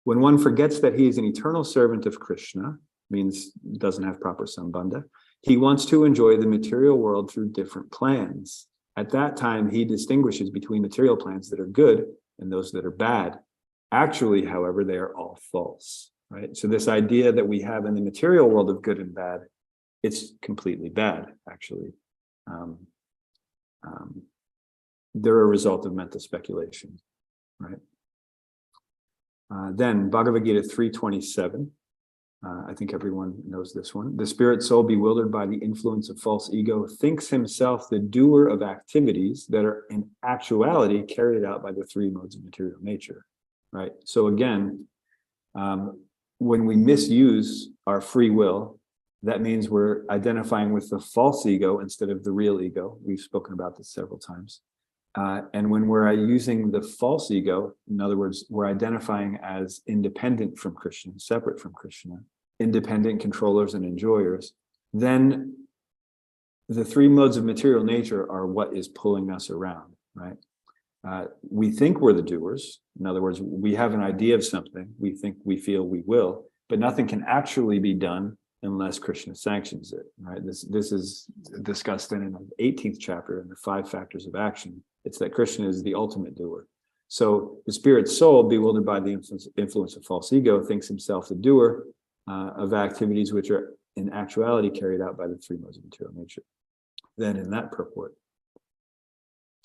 When one forgets that he is an eternal servant of Krishna, means doesn't have proper sambandha, he wants to enjoy the material world through different plans. At that time, he distinguishes between material plans that are good and those that are bad. Actually, however, they are all false, right? So this idea that we have in the material world of good and bad, it's completely bad, actually. They're a result of mental speculation, right? Then Bhagavad Gita 3:27. I think everyone knows this one. The spirit soul, bewildered by the influence of false ego, thinks himself the doer of activities that are in actuality carried out by the three modes of material nature, right? So again, when we misuse our free will, that means we're identifying with the false ego instead of the real ego. We've spoken about this several times. And when we're using the false ego, in other words, we're identifying as independent from Krishna, separate from Krishna, independent controllers and enjoyers, then the three modes of material nature are what is pulling us around, right? We think we're the doers. In other words, we have an idea of something. We think, we feel, we will, but nothing can actually be done unless Krishna sanctions it, right? This is discussed in the 18th chapter in the 5 factors of action. It's that Krishna is the ultimate doer. So the spirit soul, bewildered by the influence of false ego, thinks himself the doer of activities which are in actuality carried out by the three modes of material nature. Then in that purport,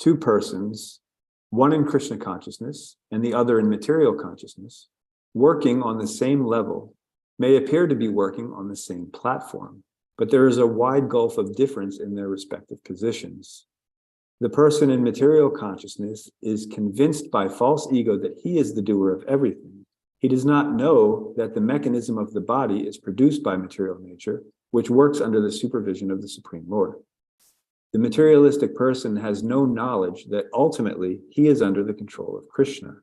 2 persons, one in Krishna consciousness and the other in material consciousness, working on the same level, may appear to be working on the same platform, but there is a wide gulf of difference in their respective positions. The person in material consciousness is convinced by false ego that he is the doer of everything. He does not know that the mechanism of the body is produced by material nature, which works under the supervision of the Supreme Lord. The materialistic person has no knowledge that ultimately he is under the control of Krishna.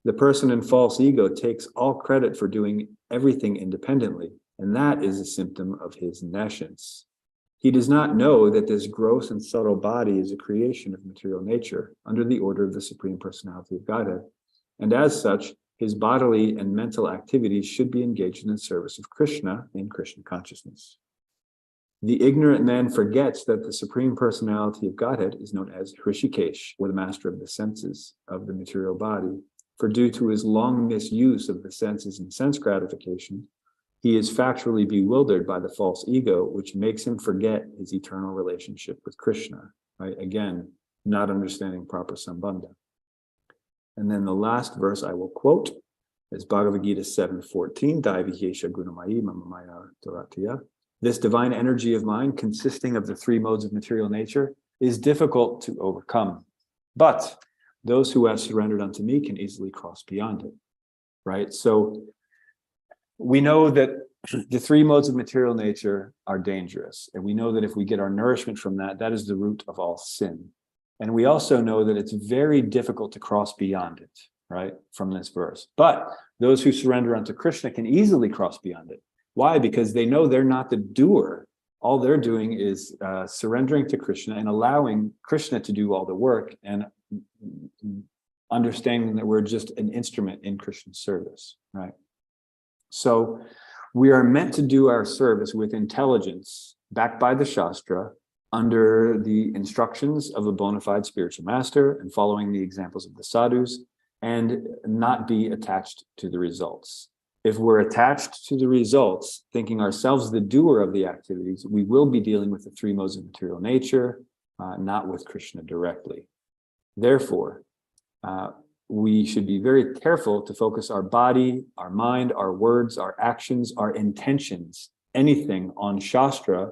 The person in false ego takes all credit for doing everything independently, and that is a symptom of his nescience. He does not know that this gross and subtle body is a creation of material nature under the order of the Supreme Personality of Godhead, and as such, his bodily and mental activities should be engaged in the service of Krishna in Krishna consciousness. The ignorant man forgets that the Supreme Personality of Godhead is known as Hrishikesh, or the master of the senses of the material body, for due to his long misuse of the senses and sense gratification, he is factually bewildered by the false ego, which makes him forget his eternal relationship with Krishna, right? Again, not understanding proper sambandha. And then the last verse I will quote is Bhagavad Gita 7:14, Daivihesha Gunamayi Mamamaya Duratya. This divine energy of mine, consisting of the three modes of material nature, is difficult to overcome. But those who have surrendered unto me can easily cross beyond it, right? So we know that the three modes of material nature are dangerous. And we know that if we get our nourishment from that, that is the root of all sin. And we also know that it's very difficult to cross beyond it, right, from this verse. But those who surrender unto Krishna can easily cross beyond it. Why? Because they know they're not the doer. All they're doing is surrendering to Krishna and allowing Krishna to do all the work. And understanding that we're just an instrument in Krishna's service, right? So we are meant to do our service with intelligence, backed by the Shastra, under the instructions of a bona fide spiritual master and following the examples of the sadhus, and not be attached to the results. If we're attached to the results, thinking ourselves the doer of the activities, we will be dealing with the three modes of material nature, not with Krishna directly. Therefore, we should be very careful to focus our body, our mind, our words, our actions, our intentions, anything on Shastra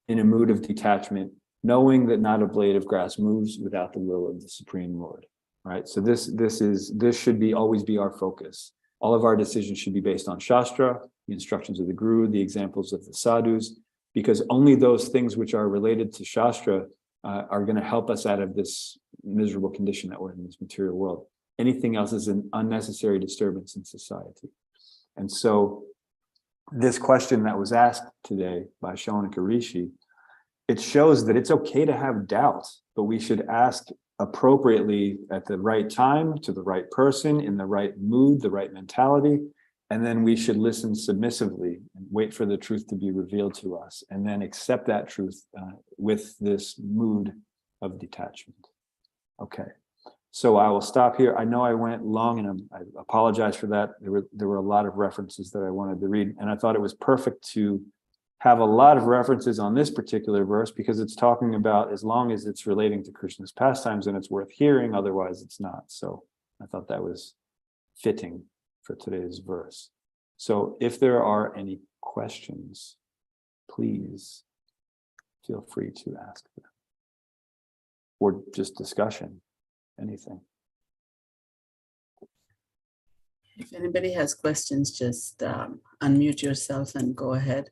in a mood of detachment, knowing that not a blade of grass moves without the will of the Supreme Lord. Right? So this should always be our focus. All of our decisions should be based on Shastra, the instructions of the Guru, the examples of the sadhus, because only those things which are related to Shastra are going to help us out of this miserable condition that we're in this material world. Anything else is an unnecessary disturbance in society. And so this question that was asked today by Shaunaka Rishi, it shows that it's okay to have doubts, but we should ask appropriately at the right time, to the right person, in the right mood, the right mentality, and then we should listen submissively and wait for the truth to be revealed to us, and then accept that truth with this mood of detachment. Okay, so I will stop here. I know I went long, and I apologize for that. There were a lot of references that I wanted to read, and I thought it was perfect to have a lot of references on this particular verse because it's talking about as long as it's relating to Krishna's pastimes, and it's worth hearing, otherwise it's not. So I thought that was fitting for today's verse. So if there are any questions, please feel free to ask them. Or just discussion, anything. If anybody has questions, just unmute yourself and go ahead.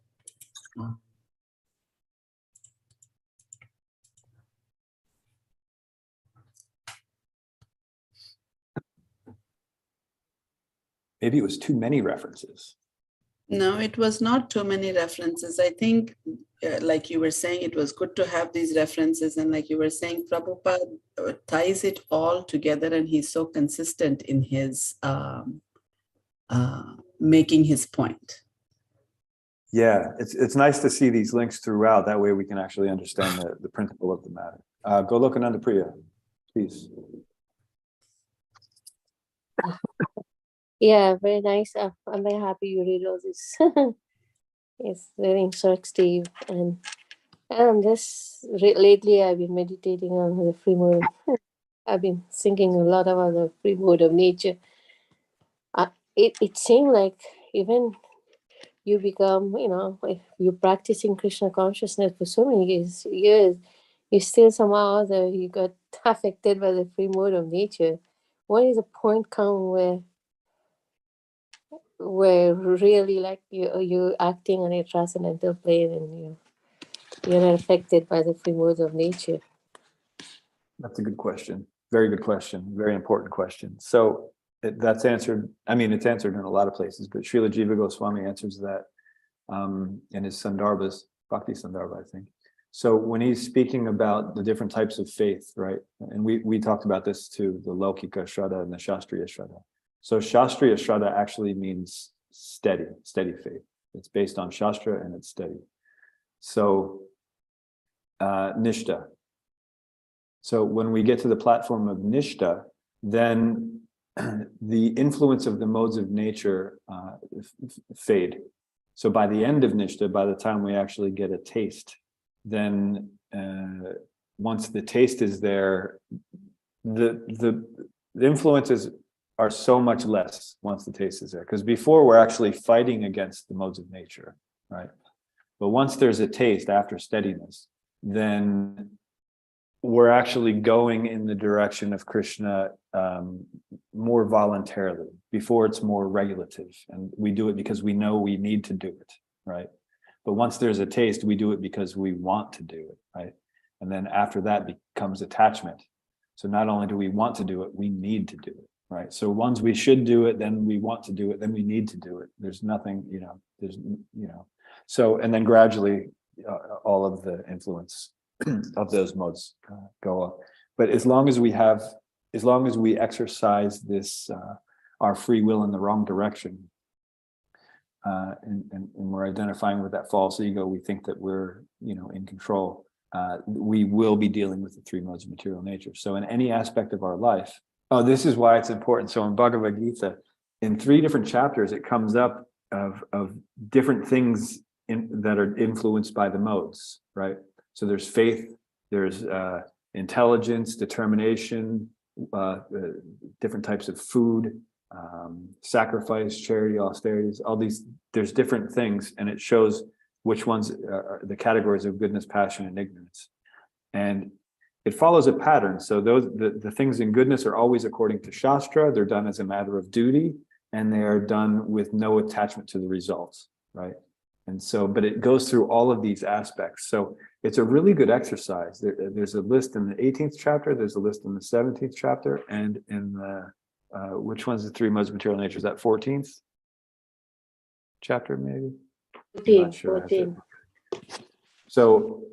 Maybe it was too many references. No, it was not too many references. I think, like you were saying, it was good to have these references. And like you were saying, Prabhupada ties it all together, and he's so consistent in his making his point. Yeah, it's nice to see these links throughout. That way we can actually understand the principle of the matter. Go look Ananda Priya, please. Yeah, very nice. I'm very happy you read all this. It's very instructive, and lately I've been meditating on the free mode. I've been thinking a lot about the free mode of nature. It seemed like even you become, if you're practicing Krishna consciousness for so many years, you still somehow or other you got affected by the free mode of nature. When is the point come where really like you're acting on a transcendental plane and you're not affected by the free modes of nature? That's a good question. Very good question. Very important question. So that's answered. I mean, it's answered in a lot of places, but Srila Jiva Goswami answers that in his Sandarbhas, Bhakti Sandarbha, I think. So when he's speaking about the different types of faith, right? And we talked about this too, the Laukika Shraddha and the Shastriya Shraddha. So Shastriya Shraddha actually means steady faith. It's based on Shastra and it's steady. So Nishta. So when we get to the platform of Nishta, then the influence of the modes of nature fade. So by the end of Nishta, by the time we actually get a taste, then once the taste is there, the influences are so much less once the taste is there. Because before we're actually fighting against the modes of nature, right? But once there's a taste after steadiness, then we're actually going in the direction of Krishna more voluntarily. Before it's more regulative, and we do it because we know we need to do it, right? But once there's a taste, we do it because we want to do it, right? And then after that becomes attachment. So not only do we want to do it, we need to do it, right? So once we should do it, then we want to do it, then we need to do it. There's nothing, so, and then gradually all of the influence of those modes go up. But as long as we have as long as we exercise this, our free will in the wrong direction, and we're identifying with that false ego, we think that we're, in control. We will be dealing with the three modes of material nature. So in any aspect of our life, this is why it's important. So in Bhagavad Gita, in 3 different chapters, it comes up of different things that are influenced by the modes, right? So there's faith, there's intelligence, determination, different types of food, sacrifice, charity, austerities, all these, there's different things, and it shows which ones are the categories of goodness, passion, and ignorance. And it follows a pattern. So the things in goodness are always according to Shastra, they're done as a matter of duty, and they are done with no attachment to the results, right? And so, but it goes through all of these aspects. So it's a really good exercise. There's a list in the 18th chapter, there's a list in the 17th chapter, and in the, which one's the three modes of material nature? Is that 14th chapter, maybe? I'm not sure. 14. So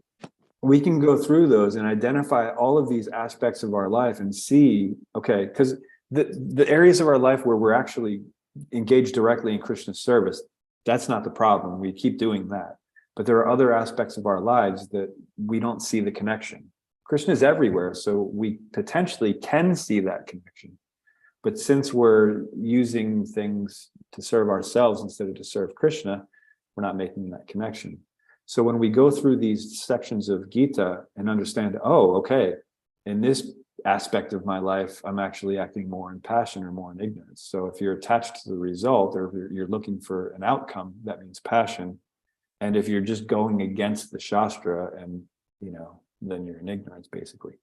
we can go through those and identify all of these aspects of our life and see, okay, because the areas of our life where we're actually engaged directly in Krishna's service, that's not the problem. We keep doing that. But there are other aspects of our lives that we don't see the connection. Krishna is everywhere, so we potentially can see that connection. But since we're using things to serve ourselves instead of to serve Krishna, we're not making that connection. So when we go through these sections of Gita and understand, oh, okay, in this aspect of my life, I'm actually acting more in passion or more in ignorance. So if you're attached to the result, or if you're looking for an outcome, that means passion. And if you're just going against the Shastra, and then you're in ignorance, basically.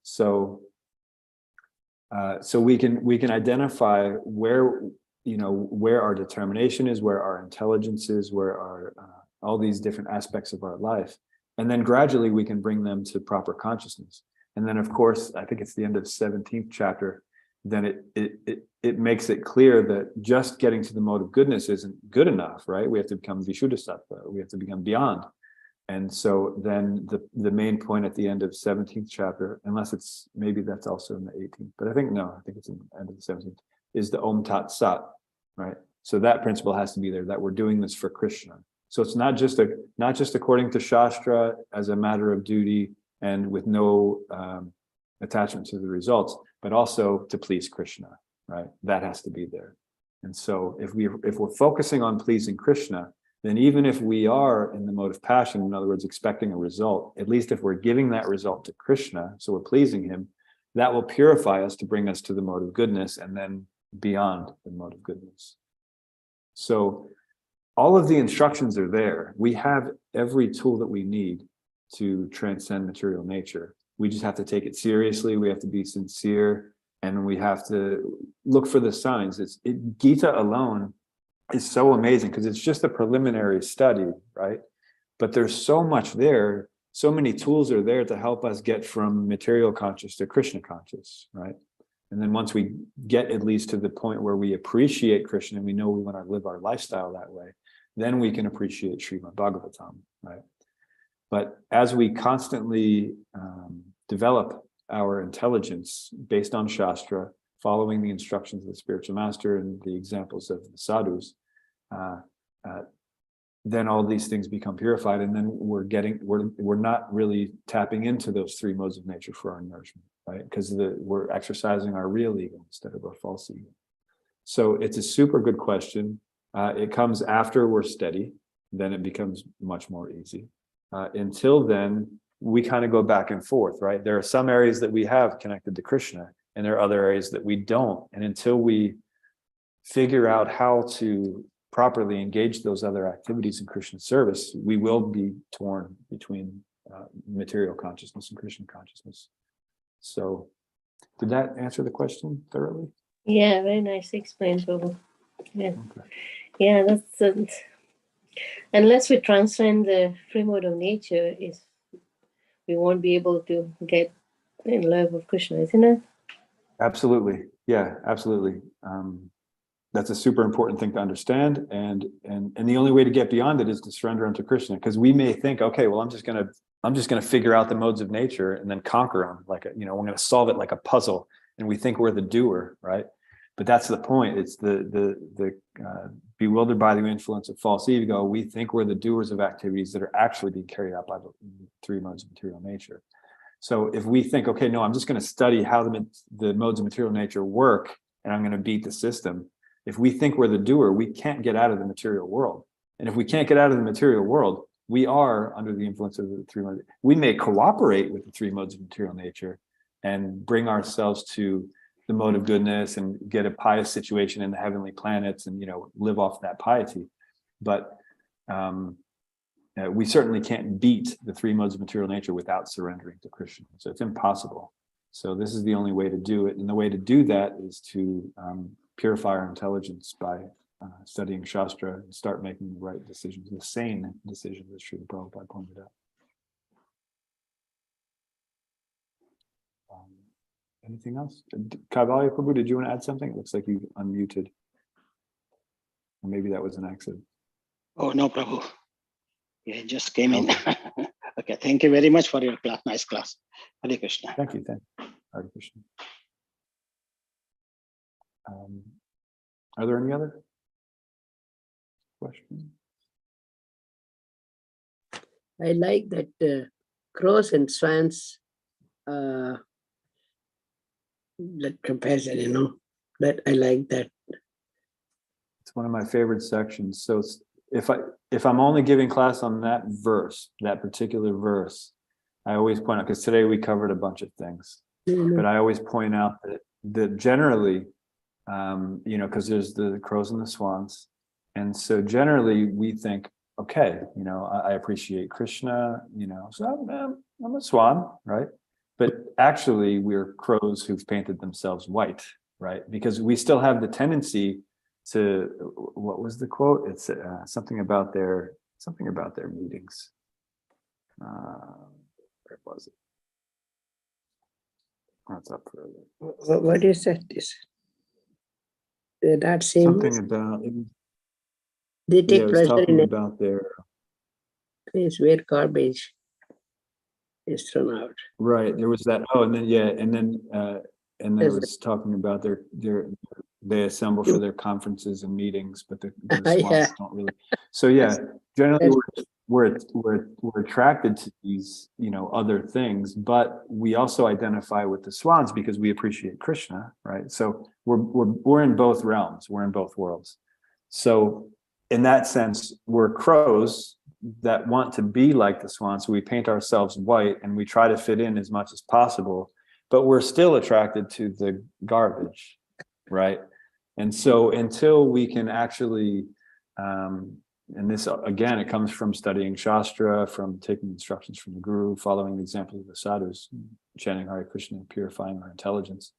So we can identify where our determination is, where our intelligence is, where our all these different aspects of our life, and then gradually we can bring them to proper consciousness. And then, of course, I think it's the end of the 17th chapter, then it makes it clear that just getting to the mode of goodness isn't good enough, right? We have to become Vishuddhasattva, we have to become beyond. And so then the main point at the end of 17th chapter, unless it's, maybe that's also in the 18th, but I think it's in the end of the 17th, is the Om Tat Sat, right? So that principle has to be there, that we're doing this for Krishna. So it's not just according to Shastra as a matter of duty and with no attachment to the results, but also to please Krishna, right? That has to be there. And so if we're focusing on pleasing Krishna, then even if we are in the mode of passion, in other words, expecting a result, at least if we're giving that result to Krishna, so we're pleasing him, that will purify us to bring us to the mode of goodness and then beyond the mode of goodness. So all of the instructions are there. We have every tool that we need to transcend material nature. We just have to take it seriously. We have to be sincere, and we have to look for the signs. Gita alone is so amazing because it's just a preliminary study, right? But there's so much there. So many tools are there to help us get from material conscious to Krishna conscious, right? And then once we get at least to the point where we appreciate Krishna and we know we want to live our lifestyle that way, then we can appreciate Srimad Bhagavatam, right? But as we constantly develop our intelligence based on Shastra, following the instructions of the spiritual master and the examples of the sadhus, then all these things become purified, and then we're not really tapping into those three modes of nature for our nourishment, right? Because we're exercising our real ego instead of our false ego. So it's a super good question. It comes after we're steady, then it becomes much more easy. Until then, we kind of go back and forth, right? There are some areas that we have connected to Krishna, and there are other areas that we don't. And until we figure out how to properly engage those other activities in Krishna service, we will be torn between material consciousness and Krishna consciousness. So, did that answer the question thoroughly? Yeah, very nicely explained, Prabhu. Yeah, Okay. yeah, that's unless we transcend the free mode of nature, we won't be able to get in love of Krishna, isn't it? Absolutely. Yeah, absolutely. That's a super important thing to understand. And the only way to get beyond it is to surrender unto Krishna. Because we may think, okay, well, I'm just gonna figure out the modes of nature and then conquer them. Like, we're gonna solve it like a puzzle. and we think we're the doer, right? But that's the point. It's the bewildered by the influence of false ego. We think we're the doers of activities that are actually being carried out by the three modes of material nature. So if we think, okay, no, I'm just going to study how the modes of material nature work, and I'm going to beat the system. If we think we're the doer, we can't get out of the material world. And if we can't get out of the material world, we are under the influence of the three modes. We may cooperate with the three modes of material nature and bring ourselves to the mode of goodness and get a pious situation in the heavenly planets and, live off that piety. But we certainly can't beat the three modes of material nature without surrendering to Krishna. So it's impossible. So this is the only way to do it. And the way to do that is to purify our intelligence by studying Shastra and start making the right decisions, the sane decisions, as Srila Prabhupada pointed out. Anything else? Kaivalya Prabhu, did you want to add something? It looks like you unmuted. Or maybe that was an accident. Oh, no, Prabhu. Yeah, it just came in. Okay, thank you very much for your class. Nice class. Hare Krishna. Thank you. Hare Krishna. Are there any other questions? I like that crows and swans that comparison, that I like that. It's one of my favorite sections. So if I'm only giving class on that verse, that particular verse, I always point out, because today we covered a bunch of things, but I always point out that generally, because there's the crows and the swans, and so generally we think, okay, I appreciate Krishna, so I'm a swan, right? But actually, we're crows who've painted themselves white, right? Because we still have the tendency to, what was the quote? It's something about their meetings. Where was it? That's up further. What is that? That seems something about it. They take it was pleasure talking in about their place where garbage is thrown out. right. There was that. Oh, and then it was talking about they assemble for their conferences and meetings, but the swans don't really. So generally we're attracted to these other things, but we also identify with the swans because we appreciate Krishna, right? So we're in both realms, we're in both worlds. So in that sense, we're crows that want to be like the swans. So we paint ourselves white and we try to fit in as much as possible, but we're still attracted to the garbage, right? And so until we can actually, and this, again, it comes from studying Shastra, from taking instructions from the Guru, following the example of the sadhus, chanting Hare Krishna, purifying our intelligence.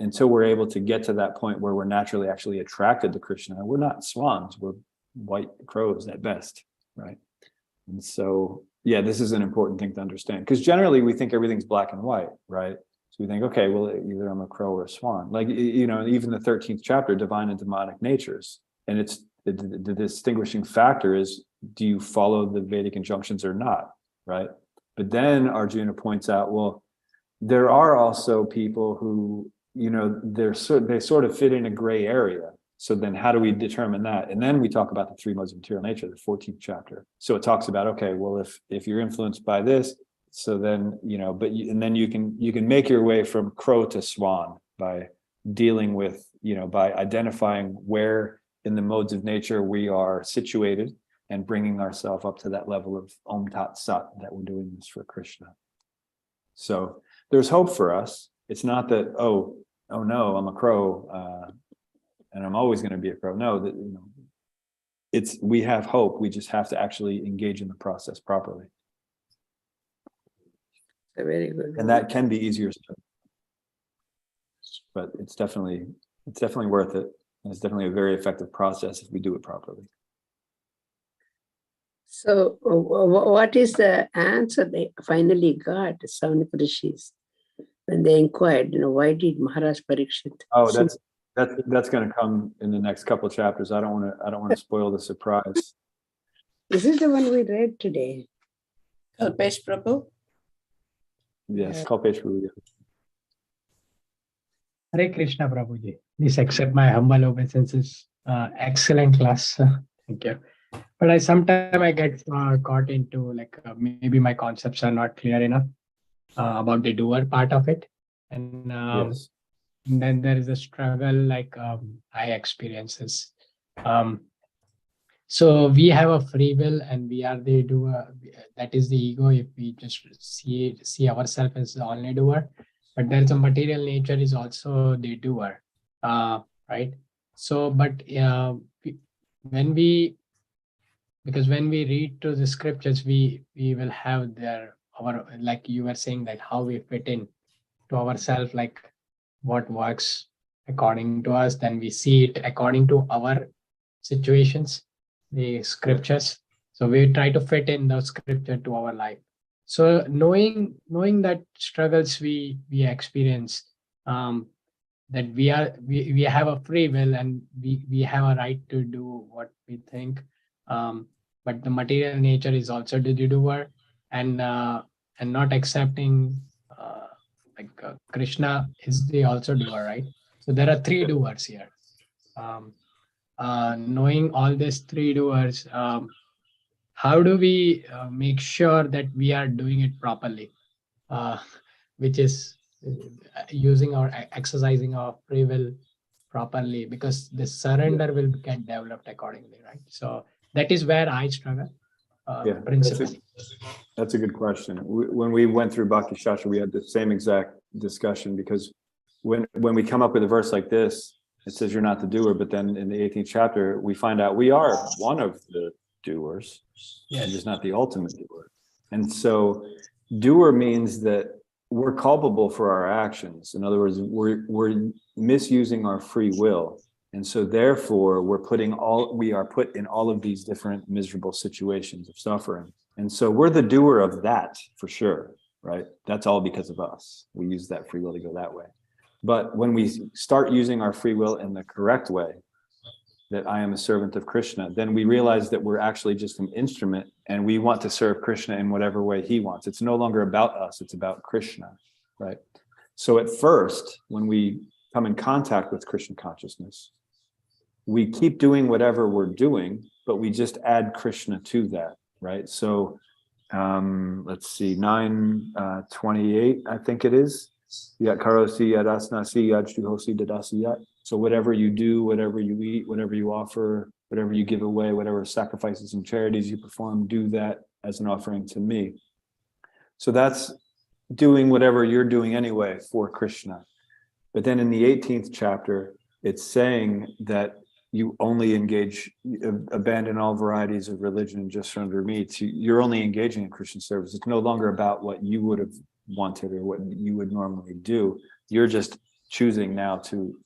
Until we're able to get to that point where we're naturally actually attracted to Krishna. We're not swans, we're white crows at best, right? And so, this is an important thing to understand, because generally we think everything's black and white, right? So we think, okay, well, either I'm a crow or a swan. Like, even the 13th chapter, divine and demonic natures. And it's the distinguishing factor is, do you follow the Vedic injunctions or not, right? But then Arjuna points out, well, there are also people who, they sort of fit in a gray area. So then how do we determine that? And then we talk about the three modes of material nature, the 14th chapter. So it talks about, okay, well, if you're influenced by this, so then, and then you can make your way from crow to swan by dealing with, by identifying where in the modes of nature we are situated and bringing ourselves up to that level of Om Tat Sat, that we're doing this for Krishna. So there's hope for us. It's not that, oh no, I'm a crow, and I'm always going to be a crow. No, that we have hope. We just have to actually engage in the process properly. Very good. And that can be easier said, but it's definitely worth it. And it's definitely a very effective process if we do it properly. So what is the answer they finally got, Sauni Rishis, when they inquired, why did Maharaj Parikshit? Oh, that's going to come in the next couple of chapters. I don't want to spoil the surprise. This is the one we read today. Kalpesh Prabhu. Yes, Kalpesh Prabhu. Hare Krishna, Prabhuji. Please accept my humble obeisances. Excellent class. Thank you. But I get caught into like maybe my concepts are not clear enough about the doer part of it, and Yes. then there is a struggle like I experiences. So we have a free will, and we are the doer. That is the ego. If we just see ourselves as the only doer, but there's a material nature is also the doer, right? So, but when we because when we read to the scriptures, we will have our, like you were saying, that how we fit in to ourselves, like what works according to us, then we see it according to our situations, the scriptures. So we try to fit in the scripture to our life. So knowing that struggles we experience, that we have a free will, and we have a right to do what we think, but the material nature is also the doer, and not accepting Krishna is the also doer, right? So there are three doers here. Knowing all these three doers, how do we make sure that we are doing it properly, which is using our exercising our free will properly, because the surrender will get developed accordingly, right? So that is where I struggle principally. That's a good question. When we went through Bhakti Shastra, we had the same exact discussion, because when we come up with a verse like this, it says you're not the doer, but then in the 18th chapter, we find out we are one of the doers, and just not the ultimate doer. And so doer means that we're culpable for our actions. In other words, we're misusing our free will. And so therefore we are put in all of these different miserable situations of suffering. And so we're the doer of that for sure, right? That's all because of us. We use that free will to go that way. But when we start using our free will in the correct way, that I am a servant of Krishna, then we realize that we're actually just an instrument, and we want to serve Krishna in whatever way he wants. It's no longer about us, it's about Krishna, right? So at first, when we come in contact with Krishna consciousness, we keep doing whatever we're doing, but we just add Krishna to that, right? So let's see, 9:28, I think it is. Yat karosi yadasnasi yajduhosi dadasi yat. So whatever you do, whatever you eat, whatever you offer, whatever you give away, whatever sacrifices and charities you perform, do that as an offering to me. So that's doing whatever you're doing anyway for Krishna. But then in the 18th chapter, it's saying that you only abandon all varieties of religion just under me. You're only engaging in Christian service. It's no longer about what you would have wanted or what you would normally do. You're just choosing now to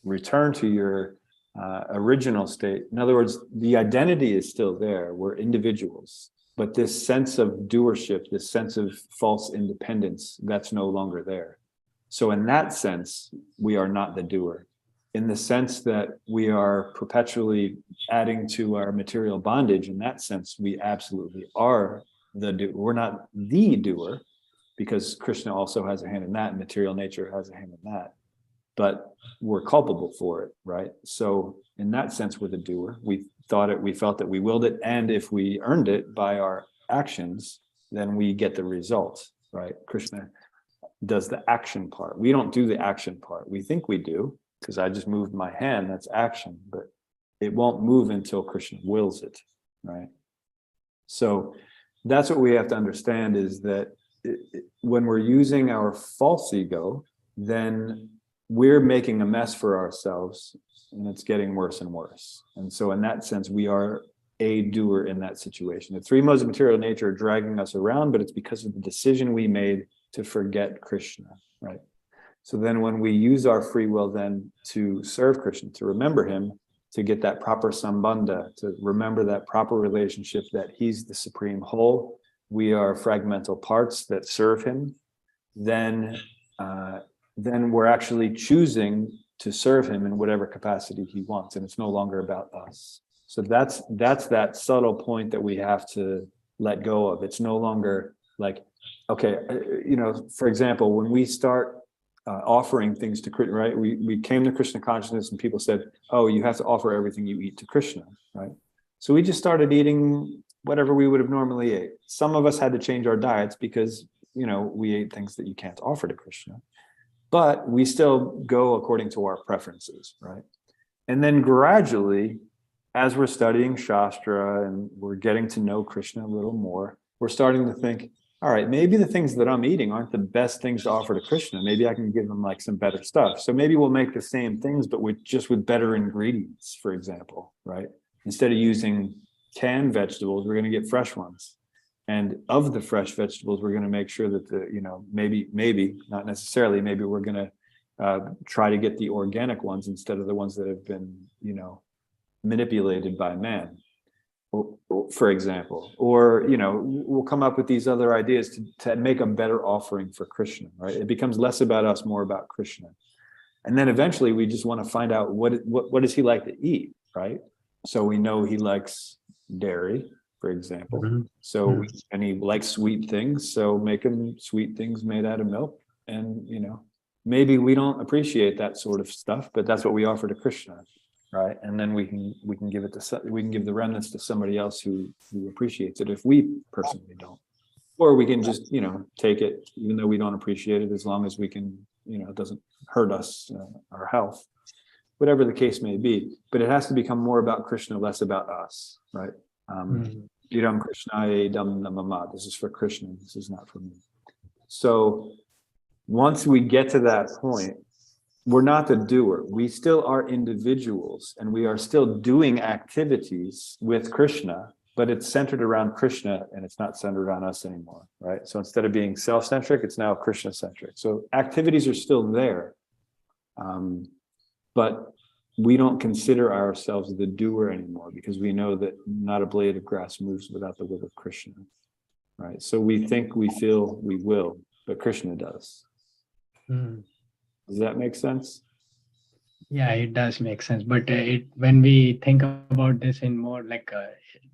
return to your original state. In other words, the identity is still there. We're individuals, but this sense of doership, this sense of false independence, that's no longer there. So in that sense, we are not the doer. In the sense that we are perpetually adding to our material bondage, in that sense, we absolutely are the doer. We're not the doer, because Krishna also has a hand in that, and material nature has a hand in that. But we're culpable for it, right? So in that sense, we're the doer. We felt that we willed it, and if we earned it by our actions, then we get the result, right? Krishna does the action part. We don't do the action part. We think we do, because I just moved my hand, that's action, but it won't move until Krishna wills it, right? So that's what we have to understand, is that when we're using our false ego, then we're making a mess for ourselves, and it's getting worse and worse. And so in that sense, we are a doer in that situation. The three modes of material nature are dragging us around, but it's because of the decision we made to forget Krishna, right? So then when we use our free will then to serve Krishna, to remember him, to get that proper sambandha, to remember that proper relationship, that he's the supreme whole, we are fragmental parts that serve him, then we're actually choosing to serve him in whatever capacity he wants, and it's no longer about us. So that's that subtle point that we have to let go of. It's no longer like, okay, for example, when we start offering things to Krishna, right? We came to Krishna consciousness and people said, oh, you have to offer everything you eat to Krishna, right? So we just started eating whatever we would have normally ate. Some of us had to change our diets because, you know, we ate things that you can't offer to Krishna, but we still go according to our preferences, right? And then gradually, as we're studying Shastra and we're getting to know Krishna a little more, we're starting to think, all right, maybe the things that I'm eating aren't the best things to offer to Krishna. Maybe I can give him like some better stuff. So maybe we'll make the same things, but with better ingredients, for example, right? Instead of using canned vegetables, we're going to get fresh ones. And of the fresh vegetables, we're going to make sure that maybe, not necessarily, maybe we're going to try to get the organic ones instead of the ones that have been, manipulated by man, for example. Or, we'll come up with these other ideas to make a better offering for Krishna, right? It becomes less about us, more about Krishna. And then eventually we just want to find out what does he like to eat, right? So we know he likes dairy, for example. Mm-hmm. So, and he likes sweet things. So make him sweet things made out of milk. And, maybe we don't appreciate that sort of stuff, but that's what we offer to Krishna, right? And then we can give the remnants to somebody else who appreciates it if we personally don't. Or we can just, take it, even though we don't appreciate it, as long as we can, it doesn't hurt us, our health, whatever the case may be. But it has to become more about Krishna, less about us, right? Idam Krishnaye idam namama. This is for Krishna. This is not for me. So once we get to that point, we're not the doer. We still are individuals, and we are still doing activities with Krishna, but it's centered around Krishna, and it's not centered on us anymore, right? So instead of being self-centric, it's now Krishna-centric. So activities are still there, but we don't consider ourselves the doer anymore, because we know that not a blade of grass moves without the will of Krishna, right? So we think, we feel, we will, but Krishna does. Does that make sense? Yeah, it does make sense. But when we think about this in more like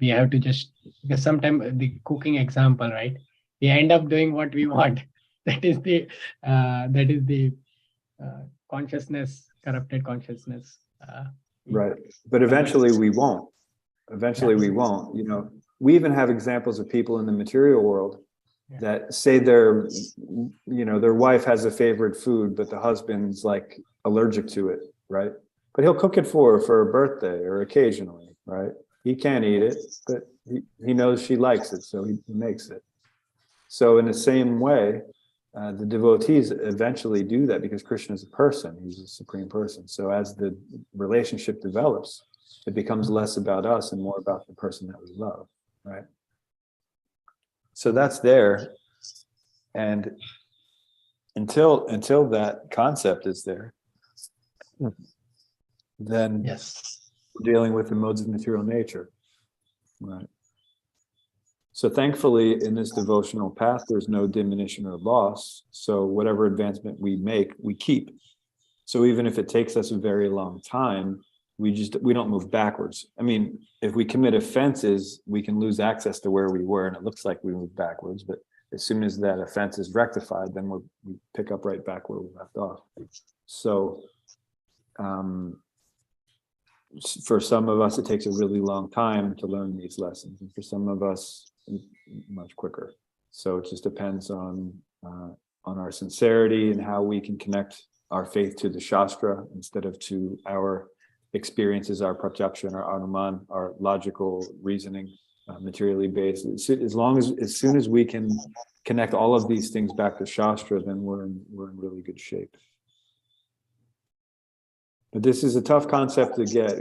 we have to just, because sometimes the cooking example, right? We end up doing what we want. That is the consciousness, corrupted consciousness. Right. But eventually we won't. Eventually we won't. We even have examples of people in the material world that say their wife has a favorite food, but the husband's like allergic to it, right? But he'll cook it for her for a birthday or occasionally, right? He can't eat it, but he knows she likes it, so he makes it. So in the same way, the devotees eventually do that, because Krishna is a person, he's a supreme person. So as the relationship develops, it becomes less about us and more about the person that we love, right? So that's there, and until that concept is there, then we're dealing with the modes of material nature, right? So thankfully, in this devotional path, there's no diminution or loss. So whatever advancement we make, we keep. So even if it takes us a very long time, we don't move backwards. I mean, if we commit offenses, we can lose access to where we were, and it looks like we move backwards. But as soon as that offense is rectified, then we pick up right back where we left off. So for some of us, it takes a really long time to learn these lessons, and for some of us, much quicker. So it just depends on our sincerity and how we can connect our faith to the Shastra instead of to our experiences, our pratyakshana, our anuman, our logical reasoning, materially based. As soon as we can connect all of these things back to Shastra, then we're in really good shape. But this is a tough concept to get.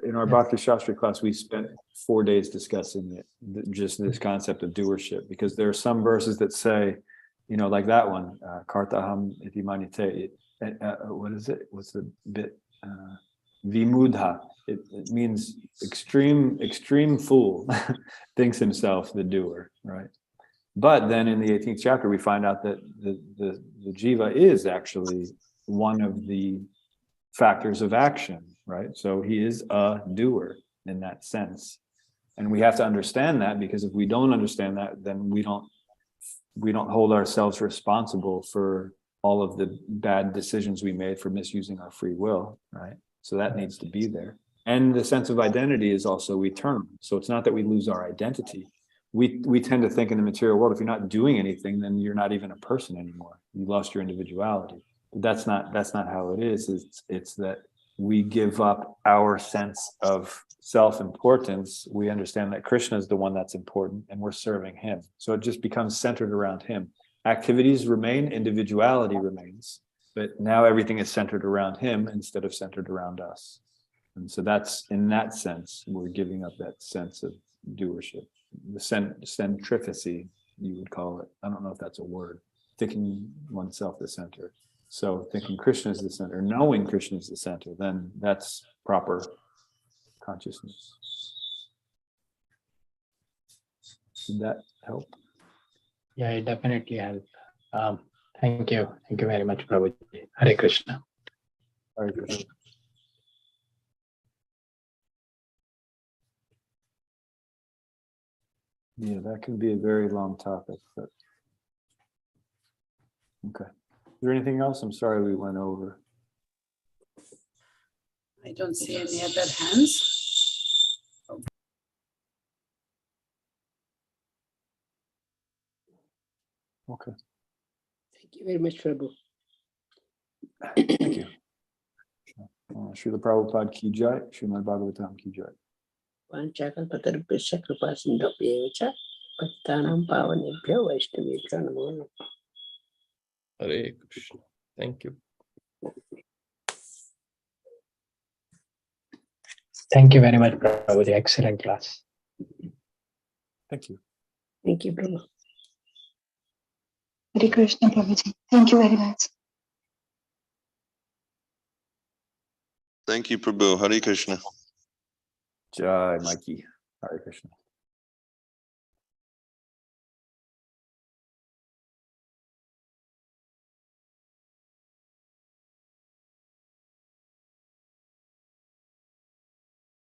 In our Bhakti Shastra class, we spent 4 days discussing it, just this concept of doership, because there are some verses that say, like that one, kartaham iti manite. What is it? What's the bit? Vimudha. It means extreme fool thinks himself the doer, right? But then in the 18th chapter, we find out that the jiva is actually one of the factors of action, right? So he is a doer in that sense. And we have to understand that, because if we don't understand that, then we don't hold ourselves responsible for all of the bad decisions we made for misusing our free will, right? So that needs to be there. And the sense of identity is also eternal. So it's not that we lose our identity. We tend to think in the material world, if you're not doing anything, then you're not even a person anymore. You lost your individuality. But that's not how it is. It's that we give up our sense of self-importance. We understand that Krishna is the one that's important and we're serving him. So it just becomes centered around him. Activities remain, individuality remains, but now everything is centered around him instead of centered around us. And so that's, in that sense, we're giving up that sense of doership. The centrifugity, you would call it. I don't know if that's a word. Thinking oneself the center. So thinking Krishna is the center, knowing Krishna is the center, then that's proper consciousness. Did that help? Yeah, it definitely helped. Thank you. Thank you very much, Prabhuji. Hare Krishna. Hare Krishna. Yeah, that could be a very long topic, but okay. Is there anything else? I'm sorry we went over. I don't see any other hands. Okay. Thank you very much, Prabhu. Thank you. Srila Prabhupada ki jai, Srimad Bhagavatam ki jai. Panchakalpatarubhyasya kripasindhubhyo cha pattanam pavanebhyo vaishnavebhyo namo namaha. Hare Krishna. Thank you. Thank you very much, Prabhuji. Excellent class. Thank you. Thank you, Prabhu. Hare Krishna, Prabhuji. Thank you very much. Thank you, Prabhu. Hare Krishna. Jai, Mikey. Hare Krishna.